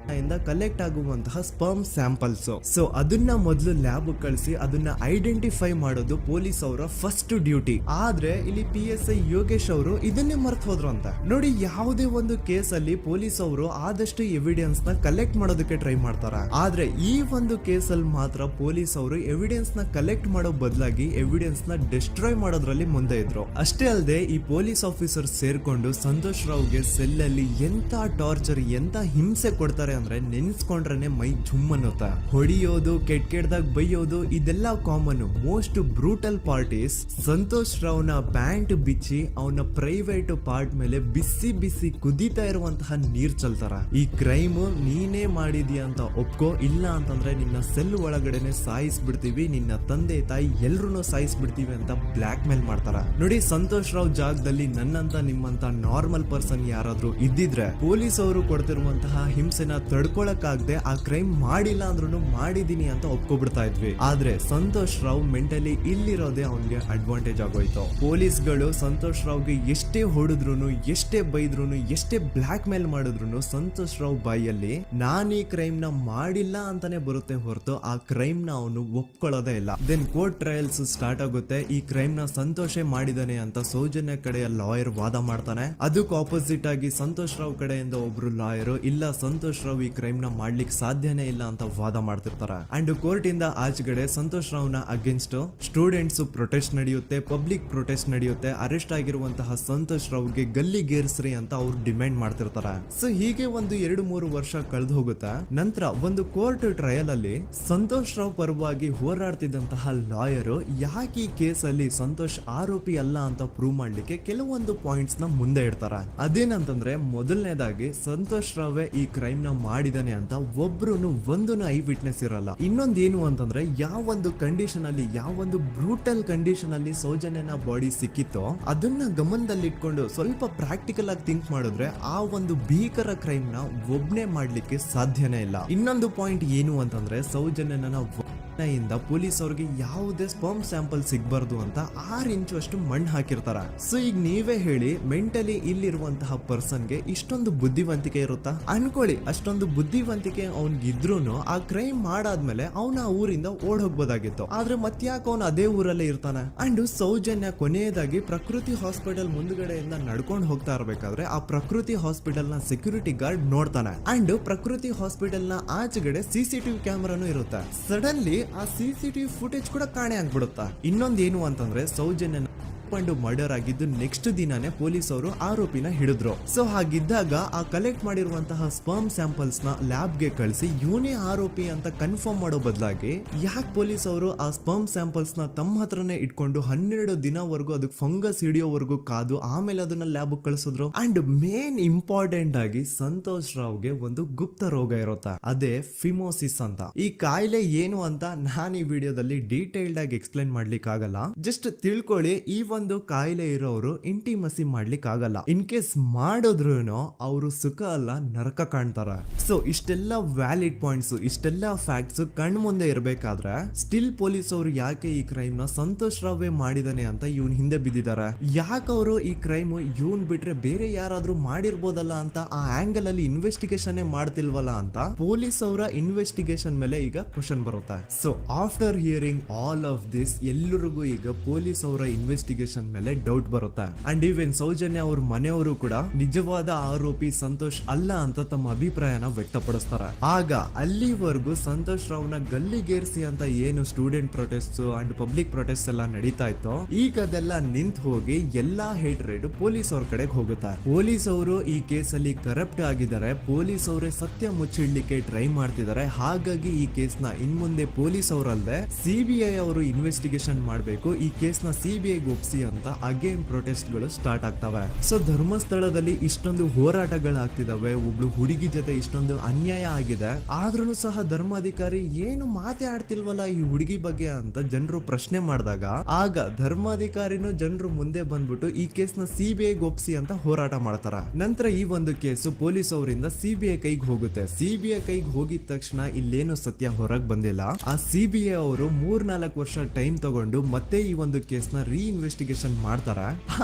ಕಲೆಕ್ಟ್ ಆಗುವಂತಹ ಸ್ಪರ್ಮ್ ಸ್ಯಾಂಪಲ್ಸ್. ಸೊ ಅದನ್ನ ಮೊದಲು ಲ್ಯಾಬ್ ಕಳಿಸಿ ಅದನ್ನ ಐಡೆಂಟಿಫೈ ಮಾಡೋದು ಪೊಲೀಸ್ ಅವರ ಫಸ್ಟ್ ಡ್ಯೂಟಿ. ಆದ್ರೆ ಇಲ್ಲಿ PSI ಯೋಗೇಶ್ ಅವರು ಇದನ್ನೇ ಮರ್ತು ಹೋದ್ರು ಅಂತ ನೋಡಿ. ಯಾವುದೇ ಒಂದು ಕೇಸ್ ಅಲ್ಲಿ ಪೊಲೀಸ್ ಅವರು ಆದಷ್ಟು ಎವಿಡೆನ್ಸ್ ನ ಕಲೆಕ್ಟ್ ಮಾಡೋದಕ್ಕೆ ಟ್ರೈ ಮಾಡ್ತಾರ. ಆದ್ರೆ ಈ ಒಂದು ಕೇಸ್ ಅಲ್ಲಿ ಮಾತ್ರ ಪೊಲೀಸ್ ಅವರು ಎವಿಡೆನ್ಸ್ ನ ಕಲೆಕ್ಟ್ ಮಾಡೋ ಬದಲಾಗಿ ಎವಿಡೆನ್ಸ್ ನ ಡಿಸ್ಟ್ರಾಯ್ ಮಾಡೋದ್ರಲ್ಲಿ ಮುಂದೆ ಇದ್ರು. ಅಷ್ಟೇ ಅಲ್ಲದೆ ಈ ಪೊಲೀಸ್ ಆಫೀಸರ್ ಸೇರ್ಕೊಂಡು ಸಂತೋಷ್ ರಾವ್ಗೆ ಸೆಲ್ ಅಲ್ಲಿ ಎಂತ ಟಾರ್ಚರ್, ಎಂತ ಹಿಂಸೆ ಕೊಡ್ತಾರೆ ಅಂದ್ರೆ ನೆನ್ಸ್ಕೊಂಡ್ರೆ ಮೈ ಜುಮ್ ಅನ್ನುತ್ತಾ. ಹೊಡಿಯೋದು, ಕೆಟ್ಟದಾಗ ಬೈಯೋದು ಇದೆಲ್ಲ common. Most brutal parties Santosh ರಾವ್ನ ಪ್ಯಾಂಟ್ ಬಿಚ್ಚಿ ಅವನ ಪ್ರೈವೇಟ್ ಪಾರ್ಟ್ ಮೇಲೆ ಬಿಸಿ ಕುದೀತಾ ಇರುವಂತಹ ನೀರ್ ಚಲ್ತಾರ. ಈ ಕ್ರೈಮ್ ನೀನೇ ಮಾಡಿದ್ಯಾ ಅಂತ ಒಪ್ಕೋ, ಇಲ್ಲ ಅಂತಂದ್ರೆ ನಿನ್ನ ಸೆಲ್ ಒಳಗಡೆನೆ ಸಾಯಿಸ್ಬಿಡ್ತೀವಿ, ನಿನ್ನ ತಂದೆ ತಾಯಿ ಎಲ್ರು ಸಾಯಿಸ್ಬಿಡ್ತೀವಿ ಅಂತ ಬ್ಲಾಕ್ ಮೇಲ್ ಮಾಡ್ತಾರ. ನೋಡಿ, ಸಂತೋಷ್ ರಾವ್ ಜಾಗದಲ್ಲಿ ನನ್ನಂತ ನಿಮ್ಮಂತ ನಾರ್ಮಲ್ ಪರ್ಸನ್ ಯಾರಾದ್ರೂ ಇದ್ದಿದ್ರೆ ಪೊಲೀಸ್ ಅವರು ಕೊಡ್ತಿರುವಂತಹ ಹಿಂಸೆನ ತಡ್ಕೊಳಕ್ಕಾಗದೆ ಆ ಕ್ರೈಮ್ ಮಾಡಿಲ್ಲ ಅಂದ್ರೂ ಮಾಡಿದೀನಿ ಅಂತ ಒಪ್ಕೊಬಿಡ್ತಾ ಇದ್ವಿ. ಆದ್ರೆ ಸಂತೋಷ್ ರಾವ್ ಮೆಂಟಲಿ ಇಲ್ಲಿರೋದೇ ಅವನ್ಗೆ ಅಡ್ವಾಂಟೇಜ್ ಆಗೋಯ್ತು. ಪೊಲೀಸ್ಗಳು ಸಂತೋಷ್ ರಾವ್ಗೆ ಎಷ್ಟೇ ಹೊಡೆದ್ರು, ಎಷ್ಟೇ ಬೈದ್ರು, ಎಷ್ಟೇ ಬ್ಲಾಕ್ ಮೇಲ್ ಮಾಡಿದ್ರು ಸಂತೋಷ್ ರಾವ್ ಬಾಯಲ್ಲಿ ನಾನ್ ಈ ಕ್ರೈಮ್ ನ ಮಾಡಿಲ್ಲ ಅಂತಾನೆ ಬರುತ್ತೆ ಹೊರತು ಆ ಕ್ರೈಮ್ ನ ಅವನು ಒಪ್ಕೊಳ್ಳೋದೇ ಇಲ್ಲ. ದೆನ್ ಕೋರ್ಟ್ ಟ್ರಯಲ್ಸ್ ಸ್ಟಾರ್ಟ್ ಆಗುತ್ತೆ. ಈ ಕ್ರೈಮ್ ನ ಸಂತೋಷೇ ಮಾಡಿದಾನೆ ಅಂತ ಸೌಜನ್ಯ ಕಡೆಯ ಲಾಯರ್ ವಾದ ಮಾಡ್ತಾನೆ. ಅದಕ್ಕೆ ಆಪೋಸಿಟ್ ಆಗಿ ಸಂತೋಷ್ ರಾವ್ ಕಡೆಯಿಂದ ಒಬ್ರು ಲಾಯರ್ ಇಲ್ಲ ಸಂತೋಷ್ ರಾವ್ ಈ ಕ್ರೈಮ್ ನ ಮಾಡ್ಲಿಕ್ಕೆ ಸಾಧ್ಯನೇ ಇಲ್ಲ ಅಂತ ವಾದ ಮಾಡ್ತಿರ್ತಾರ. ಅಂಡ್ ಕೋರ್ಟ್ ಇಂದ ಆಚೆಗಡೆ ಸಂತೋಷ್ ರಾವ್ ನ ಅಗೇನ್ಸ್ಟ್ ಸ್ಟೂಡೆಂಟ್ಸ್ ಪ್ರೊಟೆಸ್ಟ್ ನಡೆಯುತ್ತೆ, ಪಬ್ಲಿಕ್ ಪ್ರೊಟೆಸ್ಟ್ ನಡೆಯುತ್ತೆ. ಅರೆಸ್ಟ್ ಆಗಿರುವಂತಹ ಸಂತೋಷ್ ರಾವ್ಗೆ ಗಲ್ಲಿಗೇರಿಸ್ರಿ ಅಂತ ಅವ್ರು ಡಿಮ್ಯಾಂಡ್ ಮಾಡ್ತಿರ್ತಾರ. ಸೊ ಹೀಗೆ ಒಂದು 2-3 ವರ್ಷ ಕಳೆದು ಹೋಗುತ್ತಾ. ನಂತರ ಒಂದು ಕೋರ್ಟ್ ಟ್ರಯಲ್ ಅಲ್ಲಿ ಸಂತೋಷ್ ರಾವ್ ಪರವಾಗಿ ಹೋರಾಡ್ತಿದ್ದಂತಹ ಲಾಯರ್ ಯಾಕೆ ಈ ಕೇಸ್ ಅಲ್ಲಿ ಸಂತೋಷ್ ಆರೋಪಿ ಅಲ್ಲ ಅಂತ ಪ್ರೂವ್ ಮಾಡ್ಲಿಕ್ಕೆ ಕೆಲವೊಂದು ಪಾಯಿಂಟ್ಸ್ ನ ಮುಂದೆ ಇಡ್ತಾರ. ಅದೇನಂತಂದ್ರೆ ಮೊದಲನೇದಾಗಿ ಸಂತೋಷ್ ರಾವೇ ಈ ಕ್ರೈಮ್ ನ ಮಾಡಿದಾನೆ ಅಂತ ಒಬ್ರು ಒಂದನ್ನು ಐ ವಿಟ್ನೆಸ್ ಇರಲ್ಲ. ಇನ್ನೊಂದೇನು ಅಂತಂದ್ರೆ ಯಾವೊಂದು ಕಂಡೀಷನ್ ಅಲ್ಲಿ, ಯಾವೊಂದು ಬ್ರೂಟಲ್ ಕಂಡೀಷನ್ ಅಲ್ಲಿ ಸೌಜನ್ಯನ ಬಾಡಿ ಸಿಕ್ಕಿತ್ತೋ ಅದನ್ನ ಗಮನದಲ್ಲಿಟ್ಕೊಂಡು ಸ್ವಲ್ಪ ಪ್ರಾಕ್ಟಿಕಲ್ ಆಗಿ ಥಿಂಕ್ ಮಾಡಿದ್ರೆ ಆ ಒಂದು ಭೀಕರ ಕ್ರೈಮ್ ನ ಒಬ್ನೇ ಮಾಡ್ಲಿಕ್ಕೆ ಸಾಧ್ಯನೇ ಇಲ್ಲ. ಇನ್ನೊಂದು ಪಾಯಿಂಟ್ ಏನು ಅಂತಂದ್ರೆ ಸೌಜನ್ಯನ ಇಂದ ಪೊಲೀಸ್ ಅವ್ರಿಗೆ ಯಾವುದೇ ಸ್ಪರ್ಮ್ ಸ್ಯಾಂಪಲ್ ಸಿಗ್ಬಾರ್ದು ಅಂತ 6 ಇಂಚು ಅಷ್ಟು ಮಣ್ಣು ಹಾಕಿರ್ತಾರ. ಸೊ ಈಗ ನೀವೇ ಹೇಳಿ, ಮೆಂಟಲಿ ಇಲ್ಲಿರುವಂತಹ ಪರ್ಸನ್ಗೆ ಇಷ್ಟೊಂದು ಬುದ್ಧಿವಂತಿಕೆ ಇರುತ್ತಾ ಅನ್ಕೊಳ್ಳಿ. ಅಷ್ಟೊಂದು ಬುದ್ಧಿವಂತಿಕೆ ಅವ್ನಿಗಿದ್ರೂನು ಆ ಕ್ರೈಮ್ ಮಾಡಾದ್ಮೇಲೆ ಅವನ ಆ ಊರಿಂದ ಓಡ್ ಹೋಗ್ಬೋದಾಗಿತ್ತು. ಆದ್ರೆ ಮತ್ತ್ಯಾಕೆ ಅವನು ಅದೇ ಊರಲ್ಲೇ ಇರ್ತಾನೆ. ಅಂಡ್ ಸೌಜನ್ಯ ಕೊನೆಯದಾಗಿ ಪ್ರಕೃತಿ ಹಾಸ್ಪಿಟಲ್ ಮುಂದ್ಗಡೆಯಿಂದ ನಡ್ಕೊಂಡು ಹೋಗ್ತಾ ಇರ್ಬೇಕಾದ್ರೆ ಆ ಪ್ರಕೃತಿ ಹಾಸ್ಪಿಟಲ್ ನ ಸೆಕ್ಯೂರಿಟಿ ಗಾರ್ಡ್ ನೋಡ್ತಾನೆ. ಅಂಡ್ ಪ್ರಕೃತಿ ಹಾಸ್ಪಿಟಲ್ ನ ಆಚೆಗಡೆ CCTV ಕ್ಯಾಮರಾನು ಇರುತ್ತೆ. ಸಡನ್ಲಿ ಆ CCTV ಫುಟೇಜ್ ಕೂಡ ಕಾಣೆ ಆಗ್ಬಿಡುತ್ತಾ. ಇನ್ನೊಂದೇನು ಅಂತಂದ್ರೆ ಸೌಜನ್ಯನ ಅಂಡ್ ಮರ್ಡರ್ ಆಗಿದ್ದು ನೆಕ್ಸ್ಟ್ ದಿನಾನೇ ಪೊಲೀಸ್ ಅವರು ಆರೋಪಿನ ಹಿಡಿದ್ರು. ಸೊ ಹಾಗಿದ್ದಾಗ ಆ ಕಲೆಕ್ಟ್ ಮಾಡಿರುವಂತಹ ಸ್ಪರ್ಮ್ ಸ್ಯಾಂಪಲ್ಸ್ ನ ಲ್ಯಾಬ್ ಗೆ ಕಳಿಸಿ ಇವನೇ ಆರೋಪಿ ಅಂತ ಕನ್ಫರ್ಮ್ ಮಾಡೋ ಬದಲಾಗಿ ಯಾಕೆ ಪೊಲೀಸ್ ಅವರು ಆ ಸ್ಪರ್ಮ್ ಸ್ಯಾಂಪಲ್ಸ್ ನ ತಮ್ಮ ಹತ್ರನೇ ಇಟ್ಕೊಂಡು 12 ದಿನವರೆಗೂ ಅದಕ್ಕೆ ಫಂಗಸ್ ಹಿಡಿಯೋವರೆಗೂ ಕಾದು ಆಮೇಲೆ ಅದನ್ನ ಲ್ಯಾಬ್ ಕಳಿಸಿದ್ರು. ಅಂಡ್ ಮೇನ್ ಇಂಪಾರ್ಟೆಂಟ್ ಆಗಿ ಸಂತೋಷ್ ರಾವ್ಗೆ ಒಂದು ಗುಪ್ತ ರೋಗ ಇರುತ್ತೆ, ಅದೇ ಫಿಮೋಸಿಸ್ ಅಂತ. ಈ ಕಾಯಿಲೆ ಏನು ಅಂತ ನಾನು ಈ ವಿಡಿಯೋದಲ್ಲಿ ಡೀಟೇಲ್ಡ್ ಆಗಿ ಎಕ್ಸ್ಪ್ಲೈನ್ ಮಾಡ್ಲಿಕ್ಕೆ ಆಗಲ್ಲ. ಜಸ್ಟ್ ತಿಳ್ಕೊಳ್ಳಿ, ಈ ಒಂದು ಕಾಯಿಲೆ ಇರೋರು ಇಂಟಿಮಸಿ ಮಾಡ್ಲಿಕ್ಕೆ ಆಗಲ್ಲ. ಇನ್ ಕೇಸ್ ಮಾಡಿದ್ರು ಅವರು ಸುಖ ಅಲ್ಲ ನರಕ ಕಾಣ್ತಾರ. ಸೊ ಇಷ್ಟೆಲ್ಲ ವ್ಯಾಲಿಡ್ ಪಾಯಿಂಟ್ಸ್, ಇಷ್ಟೆಲ್ಲ ಫ್ಯಾಕ್ಟ್ಸ್ ಕಣ್ ಮುಂದೆ ಇರಬೇಕಾದ್ರೆ ಸ್ಟಿಲ್ ಪೊಲೀಸ್ ಅವರು ಯಾಕೆ ಈ ಕ್ರೈಮ್ ನ ಸಂತೋಷ್ ರಾವೇ ಮಾಡಿದಾನೆ ಅಂತ ಇವನ್ ಹಿಂದೆ ಬಿದ್ದಿದ್ದಾರೆ. ಯಾಕೆ ಅವರು ಈ ಕ್ರೈಮ್ ಇವನ್ ಬಿಟ್ರೆ ಬೇರೆ ಯಾರಾದ್ರೂ ಮಾಡಿರ್ಬೋದಲ್ಲ ಅಂತ ಆ ಆಂಗಲ್ ಅಲ್ಲಿ ಇನ್ವೆಸ್ಟಿಗೇಷನ್ ಮಾಡ್ತಿಲ್ವಲ್ಲ ಅಂತ ಪೊಲೀಸ್ ಅವರ ಇನ್ವೆಸ್ಟಿಗೇಷನ್ ಮೇಲೆ ಈಗ ಕ್ವಶನ್ ಬರುತ್ತೆ. So after hearing all of this ಎಲ್ಲರಿಗೂ ಈಗ ಪೊಲೀಸ್ ಅವರ ಇನ್ವೆಸ್ಟಿಗೇಷನ್ ಮೇಲೆ ಡೌಟ್ ಬರುತ್ತೆ. ಅಂಡ್ ಈವನ್ ಸೌಜನ್ಯ ಅವ್ರ ಮನೆಯವರು ಕೂಡ ನಿಜವಾದ ಆರೋಪಿ ಸಂತೋಷ್ ಅಲ್ಲ ಅಂತ ತಮ್ಮ ಅಭಿಪ್ರಾಯನ ವ್ಯಕ್ತಪಡಿಸ್ತಾರೆ. ಆಗ ಅಲ್ಲಿವರೆಗೂ ಸಂತೋಷ್ ರಾವ್ನ ಗಲ್ಲಿಗೇರಿಸಿ ಅಂತ ಏನು student protest and public protest ಎಲ್ಲ ನಡೀತಾ ಇತ್ತು, ಈಗ ಅದೆಲ್ಲ ನಿಂತು ಹೋಗಿ ಎಲ್ಲಾ ಹೇಟ್ರೇಡ್ ಪೊಲೀಸ್ ಅವ್ರ ಕಡೆಗೆ ಹೋಗುತ್ತೆ. ಪೊಲೀಸ್ ಅವರು ಈ ಕೇಸಲ್ಲಿ ಕರಪ್ಟ್ ಆಗಿದ್ದಾರೆ, ಪೊಲೀಸ್ ಅವರೇ ಸತ್ಯ ಮುಚ್ಚಿಡ್ಲಿಕ್ಕೆ ಟ್ರೈ ಮಾಡ್ತಿದ್ದಾರೆ. ಹಾಗಾಗಿ ಈ ಕೇಸ್ ನ ಇನ್ ಮುಂದೆ ಪೊಲೀಸ್ ಅವರಲ್ಲದೆ ಸಿಬಿಐ ಅವರು ಇನ್ವೆಸ್ಟಿಗೇಷನ್ ಮಾಡಬೇಕು, ಈ ಕೇಸ್ ನ ಸಿಬಿಐ ಒಪ್ಸಿ ಅಂತ ಅಗೇನ್ ಪ್ರೊಟೆಸ್ಟ್ ಗಳು ಸ್ಟಾರ್ಟ್ ಆಗ್ತವೆ. ಸೊ ಧರ್ಮಸ್ಥಳದಲ್ಲಿ ಇಷ್ಟೊಂದು ಹೋರಾಟಗಳಾಗ್ತಿದಾವೆ, ಒಬ್ಳು ಹುಡುಗಿ ಜೊತೆ ಇಷ್ಟೊಂದು ಅನ್ಯಾಯ ಆಗಿದೆ, ಆದ್ರೂ ಸಹ ಧರ್ಮಾಧಿಕಾರಿ ಏನು ಮಾತೇ ಆಡ್ತಿಲ್ವಲ್ಲ ಈ ಹುಡುಗಿ ಬಗ್ಗೆ ಅಂತ ಜನರು ಪ್ರಶ್ನೆ ಮಾಡಿದಾಗ ಆಗ ಧರ್ಮಾಧಿಕಾರಿನೂ ಜನರು ಮುಂದೆ ಬಂದ್ಬಿಟ್ಟು ಈ ಕೇಸ್ ನ ಸಿಬಿಐ ಒಪ್ಸಿ ಅಂತ ಹೋರಾಟ ಮಾಡ್ತಾರ. ನಂತರ ಈ ಒಂದು ಕೇಸು ಪೊಲೀಸ್ ಅವರಿಂದ ಸಿಬಿಐ ಕೈಗೆ ಹೋಗುತ್ತೆ. ಸಿಬಿಐ ಕೈಗೆ ಹೋಗಿದ ತಕ್ಷಣ ಇಲ್ಲೇನು ಸತ್ಯ ಹೊರಗ್ ಬಂದಿಲ್ಲ. ಆ ಸಿಬಿಐ ಅವರು 3-4 ವರ್ಷ ಟೈಮ್ ತಗೊಂಡು ಮತ್ತೆ ಈ ಒಂದು ಕೇಸ್ ನ ರೀ ಇನ್ವೆಸ್ಟಿಗೇಷನ್ ಮಾಡ್ತಾರ.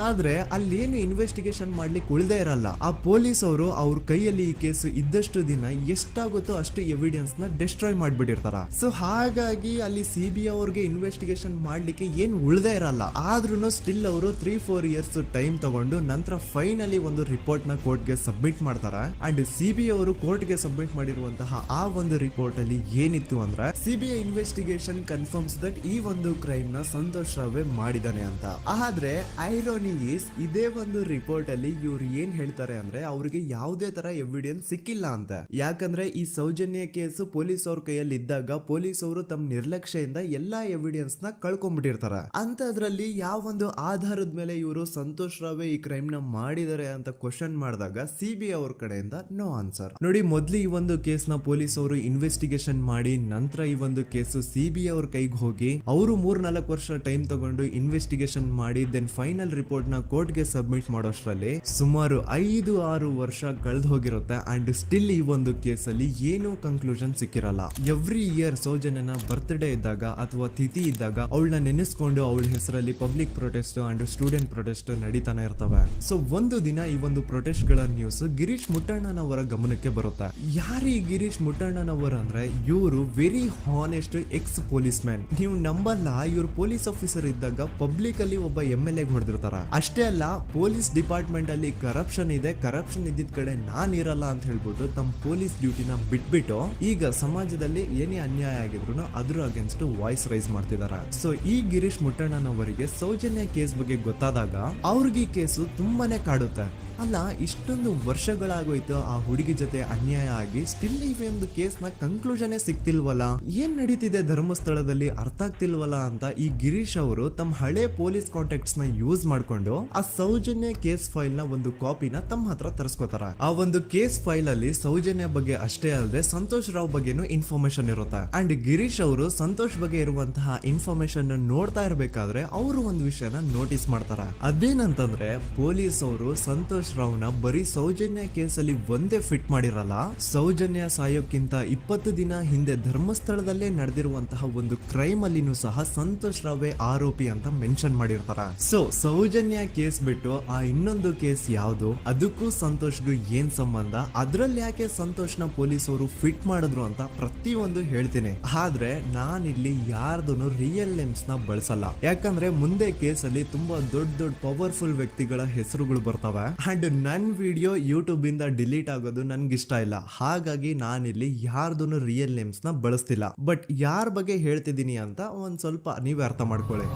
ಆದ್ರೆ ಅಲ್ಲೇನು ಇನ್ವೆಸ್ಟಿಗೇಷನ್ ಮಾಡ್ಲಿಕ್ಕೆ ಉಳ್ದೇ ಇರಲ್ಲ. ಆ ಪೊಲೀಸ್ ಅವರು ಅವ್ರ ಕೈಯಲ್ಲಿ ಈ ಕೇಸ್ ಇದ್ದಷ್ಟು ದಿನ ಎಷ್ಟಾಗುತ್ತೋ ಅಷ್ಟು ಎವಿಡೆನ್ಸ್ ನ ಡಿಸ್ಟ್ರಾಯ್ ಮಾಡ್ಬಿಟ್ಟಿರ್ತಾರ. ಸೊ ಹಾಗಾಗಿ ಅಲ್ಲಿ ಸಿಬಿಐ ಅವ್ರಿಗೆ ಇನ್ವೆಸ್ಟಿಗೇಷನ್ ಮಾಡ್ಲಿಕ್ಕೆ ಏನ್ ಉಳ್ದೇ ಇರಲ್ಲ. ಆದ್ರೂ ಸ್ಟಿಲ್ ಅವರು 3-4 ಇಯರ್ಸ್ ಟೈಮ್ ತಗೊಂಡು ನಂತರ ಫೈನಲಿ ಒಂದು ರಿಪೋರ್ಟ್ ನ ಕೋರ್ಟ್ ಗೆ ಸಬ್ಮಿಟ್ ಮಾಡ್ತಾರೆ. ಅಂಡ್ ಸಿಬಿಐ ಅವರು ಕೋರ್ಟ್ ಗೆ ಸಬ್ಮಿಟ್ ಮಾಡಿರುವಂತಹ ಆ ಒಂದು ರಿಪೋರ್ಟ್ ಅಲ್ಲಿ ಏನಿತ್ತು ಅಂದ್ರೆ ಸಿಬಿಐ ಇನ್ವೆಸ್ಟಿಗೇಷನ್ ಕನ್ಫರ್ಮ್ಸ್ ದಟ್ ಈ ಒಂದು ಕ್ರೈಮ್ ನ ಸಂತೋಷ್ ರಾವೇ ಮಾಡಿದಾನೆ ಅಂತ. ಆದ್ರೆ ಐರೋನಿ ಈಸ್ ಇದೇ ಒಂದು ರಿಪೋರ್ಟ್ ಅಲ್ಲಿ ಇವ್ರು ಏನ್ ಹೇಳ್ತಾರೆ ಅಂದ್ರೆ ಅವ್ರಿಗೆ ಯಾವುದೇ ತರ ಎವಿಡೆನ್ಸ್ ಸಿಕ್ಕಿಲ್ಲ ಅಂತ. ಯಾಕಂದ್ರೆ ಈ ಸೌಜನ್ಯ ಕೇಸ್ ಪೊಲೀಸ್ ಅವ್ರ ಕೈಯಲ್ಲಿ ಇದ್ದಾಗ ಪೊಲೀಸ್ ಅವರು ತಮ್ಮ ನಿರ್ಲಕ್ಷ್ಯದಿಂದ ಎಲ್ಲಾ ಎವಿಡೆನ್ಸ್ ನ ಕಳ್ಕೊಂಡ್ಬಿಟ್ಟಿರ್ತಾರೆ. ಅಂತದ್ರಲ್ಲಿ ಯಾವ ಒಂದು ಆಧಾರದ ಮೇಲೆ ಇವರು ಸಂತೋಷ್ ರಾವೇ ಈ ಕ್ರೈಮ್ ನ ಮಾಡಿದ್ದಾರೆ ಅಂತ ಕ್ವಶನ್ ಮಾಡಿದಾಗ ಸಿಬಿಐ ಅವ್ರ ಕಡೆಯಿಂದ ನೋ ಆನ್ಸರ್. ನೋಡಿ, ಮೊದ್ಲು ಈ ಒಂದು ಕೇಸ್ ನ ಪೊಲೀಸ್ ಅವರು ಇನ್ವೆಸ್ಟಿಗೇಷನ್ ಮಾಡಿ ನಂತರ ಈ ಒಂದು ಕೇಸು ಸಿಬಿಐ ಅವ್ರ ಕೈಗೆ ಹೋಗಿ ಅವರು 3-4 ವರ್ಷ ಟೈಮ್ ತಗೊಂಡು ಇನ್ವೆಸ್ಟಿಗೇಷನ್ ಮಾಡಿ ದೆನ್ ಫೈನಲ್ ರಿಪೋರ್ಟ್ ನ ಕೋರ್ಟ್ ಗೆ ಸಬ್ಮಿಟ್ ಮಾಡೋಷ್ಟ್ರಲ್ಲಿ ಸುಮಾರು 5-6 ವರ್ಷ ಕಳೆದು ಹೋಗಿರುತ್ತೆ. ಅಂಡ್ ಸ್ಟಿಲ್ ಈ ಒಂದು ಕೇಸ್ ಅಲ್ಲಿ ಏನು ಕನ್ಕ್ಲೂಷನ್ ಸಿಕ್ಕಿರಲ್ಲ. ಎವ್ರಿ ಇಯರ್ ಸೌಜನ್ಯನ ಬರ್ತ್ಡೇ ಇದ್ದಾಗ ಅಥವಾ ತಿಥಿ ಇದ್ದಾಗ ಅವಳನ್ನ ನೆನೆಸ್ಕೊಂಡು ಅವಳ ಹೆಸರಲ್ಲಿ public protest and student protest ನಡೀತಾನೆ ಇರ್ತವೆ. ಸೊ ಒಂದು ದಿನ ಈ ಒಂದು ಪ್ರೊಟೆಸ್ಟ್ ಗಳ ನ್ಯೂಸ್ ಗಿರೀಶ್ ಮುಟ್ಟಣ್ಣನವರ ಗಮನಕ್ಕೆ ಬರುತ್ತೆ. ಯಾರೀ ಗಿರೀಶ್ ಮುಟ್ಟಣ್ಣನವರ ಅಂದ್ರೆ ಇವರು very honest X police man. ನೀವು ನಂಬಲ್ಲ, ಇವ್ರು ಪೊಲೀಸ್ ಆಫೀಸರ್ ಇದ್ದಾಗ ಪಬ್ಲಿಕ್ ಅಲ್ಲಿ ಒಬ್ಬ MLA ಹೊಡೆದಿರ್ತಾರ. ಅಷ್ಟೇ ಅಲ್ಲ, ಪೊಲೀಸ್ ಡಿಪಾರ್ಟ್ಮೆಂಟ್ ಅಲ್ಲಿ ಕರಪ್ಷನ್ ಇದೆ, ಕರಪ್ಷನ್ ಇದ್ದಿದ್ ಕಡೆ ನಾನ್ ಇರಲ್ಲ ಅಂತ ಹೇಳ್ಬಿಟ್ಟು ತಮ್ಮ ಪೊಲೀಸ್ ಡ್ಯೂಟಿನ ಬಿಟ್ಬಿಟ್ಟು ಈಗ ಸಮಾಜದಲ್ಲಿ ಏನೇ ಅನ್ಯಾಯ ಆಗಿದ್ರು ಅದ್ರ ಅಗೇನ್ಸ್ಟ್ ವಾಯ್ಸ್ ರೈಸ್ ಮಾಡ್ತಿದಾರ. ಸೊ ಈ ಗಿರೀಶ್ ಮುಟ್ಟಣ್ಣನವರಿಗೆ ಸೌಜನ್ಯ ಕೇಸ್ ಬಗ್ಗೆ ಗೊತ್ತಾದಾಗ ಅವ್ರಿಗೆ ಈ ಕೇಸು ತುಂಬಾನೇ ಕಾಡುತ್ತೆ. ಅಲ್ಲ, ಇಷ್ಟೊಂದು ವರ್ಷಗಳಾಗೋಯ್ತು ಆ ಹುಡುಗಿ ಜೊತೆ ಅನ್ಯಾಯ ಆಗಿ ಸ್ಟಿಲ್ ಈ ಒಂದು ಕೇಸ್ ನ ಕನ್ಕ್ಲೂಷನ್ ಸಿಕ್ತಿಲ್ವಲ್ಲ, ಏನ್ ನಡೀತಿದೆ ಧರ್ಮಸ್ಥಳದಲ್ಲಿ ಅರ್ಥ ಆಗ್ತಿಲ್ವಲ್ಲ ಅಂತ ಈ ಗಿರೀಶ್ ಅವರು ತಮ್ಮ ಹಳೆ ಪೊಲೀಸ್ ಕಾಂಟ್ಯಾಕ್ಟ್ಸ್ ನ ಯೂಸ್ ಮಾಡ್ಕೊಂಡು ಆ ಸೌಜನ್ಯ ಕೇಸ್ ಫೈಲ್ ನ ಒಂದು ಕಾಪಿನ ತಮ್ಮ ಹತ್ರ ತರಿಸ್ಕೋತಾರ. ಆ ಒಂದು ಕೇಸ್ ಫೈಲ್ ಅಲ್ಲಿ ಸೌಜನ್ಯ ಬಗ್ಗೆ ಅಷ್ಟೇ ಅಲ್ಲದೆ ಸಂತೋಷ್ ರಾವ್ ಬಗ್ಗೆನೂ ಇನ್ಫಾರ್ಮೇಶನ್ ಇರುತ್ತೆ. ಅಂಡ್ ಗಿರೀಶ್ ಅವರು ಸಂತೋಷ್ ಬಗ್ಗೆ ಇರುವಂತಹ ಇನ್ಫಾರ್ಮೇಶನ್ ನೋಡ್ತಾ ಇರ್ಬೇಕಾದ್ರೆ ಅವರು ಒಂದು ವಿಷಯನ ನೋಟಿಸ್ ಮಾಡ್ತಾರ. ಅದೇನಂತಂದ್ರೆ ಪೊಲೀಸ್ ಅವರು ಸಂತೋಷ್ ರಾವ್ನ ಬರೀ ಸೌಜನ್ಯ ಕೇಸಲ್ಲಿ ಒಂದೇ ಫಿಟ್ ಮಾಡಿರಲ್ಲ, ಸೌಜನ್ಯ ಸಾಯೋಕ್ಕಿಂತ 20 ದಿನ ಹಿಂದೆ ಧರ್ಮಸ್ಥಳದಲ್ಲೇ ನಡೆದಿರುವಂತಹ ಒಂದು ಕ್ರೈಮ್ ಅಲ್ಲಿನೂ ಸಹ ಸಂತೋಷ್ ರಾವೇ ಆರೋಪಿ ಅಂತ ಮೆನ್ಷನ್ ಮಾಡಿರ್ತಾರ. ಸೊ ಸೌಜನ್ಯ ಕೇಸ್ ಬಿಟ್ಟು ಆ ಇನ್ನೊಂದು ಕೇಸ್ ಯಾವ್ದು, ಅದಕ್ಕೂ ಸಂತೋಷ್ಗೂ ಏನ್ ಸಂಬಂಧ, ಅದ್ರಲ್ಲಿ ಯಾಕೆ ಸಂತೋಷ್ನ ಪೊಲೀಸ್ ಅವರು ಫಿಟ್ ಮಾಡಿದ್ರು ಅಂತ ಪ್ರತಿಯೊಂದು ಹೇಳ್ತೀನಿ. ಆದ್ರೆ ನಾನಿಲ್ಲಿ ಯಾರ್ದು ರಿಯಲ್ ನೇಮ್ಸ್ ನ ಬಳಸಲ್ಲ. ಯಾಕಂದ್ರೆ ಮುಂದೆ ಕೇಸಲ್ಲಿ ತುಂಬಾ ದೊಡ್ಡ ಪವರ್ಫುಲ್ ವ್ಯಕ್ತಿಗಳ ಹೆಸರುಗಳು ಬರ್ತವೆ. ಅಂಡ್ ನನ್ ವಿಡಿಯೋ ಯೂಟ್ಯೂಬ್ ಇಂದ ಡಿಲೀಟ್ ಆಗೋದು ನನ್ಗೆ ಇಷ್ಟ ಇಲ್ಲ. ಹಾಗಾಗಿ ನಾನಿಲ್ಲಿ ಯಾರ್ದು ರಿಯಲ್ ನೇಮ್ಸ್ ನ ಬಳಸ್ತಿಲ್ಲ. ಬಟ್ ಯಾರ ಬಗ್ಗೆ ಹೇಳ್ತಿದ್ದೀನಿ ಅಂತ ಒಂದ್ ಸ್ವಲ್ಪ ನೀವೇ ಅರ್ಥ ಮಾಡ್ಕೊಳ್ಳಿ.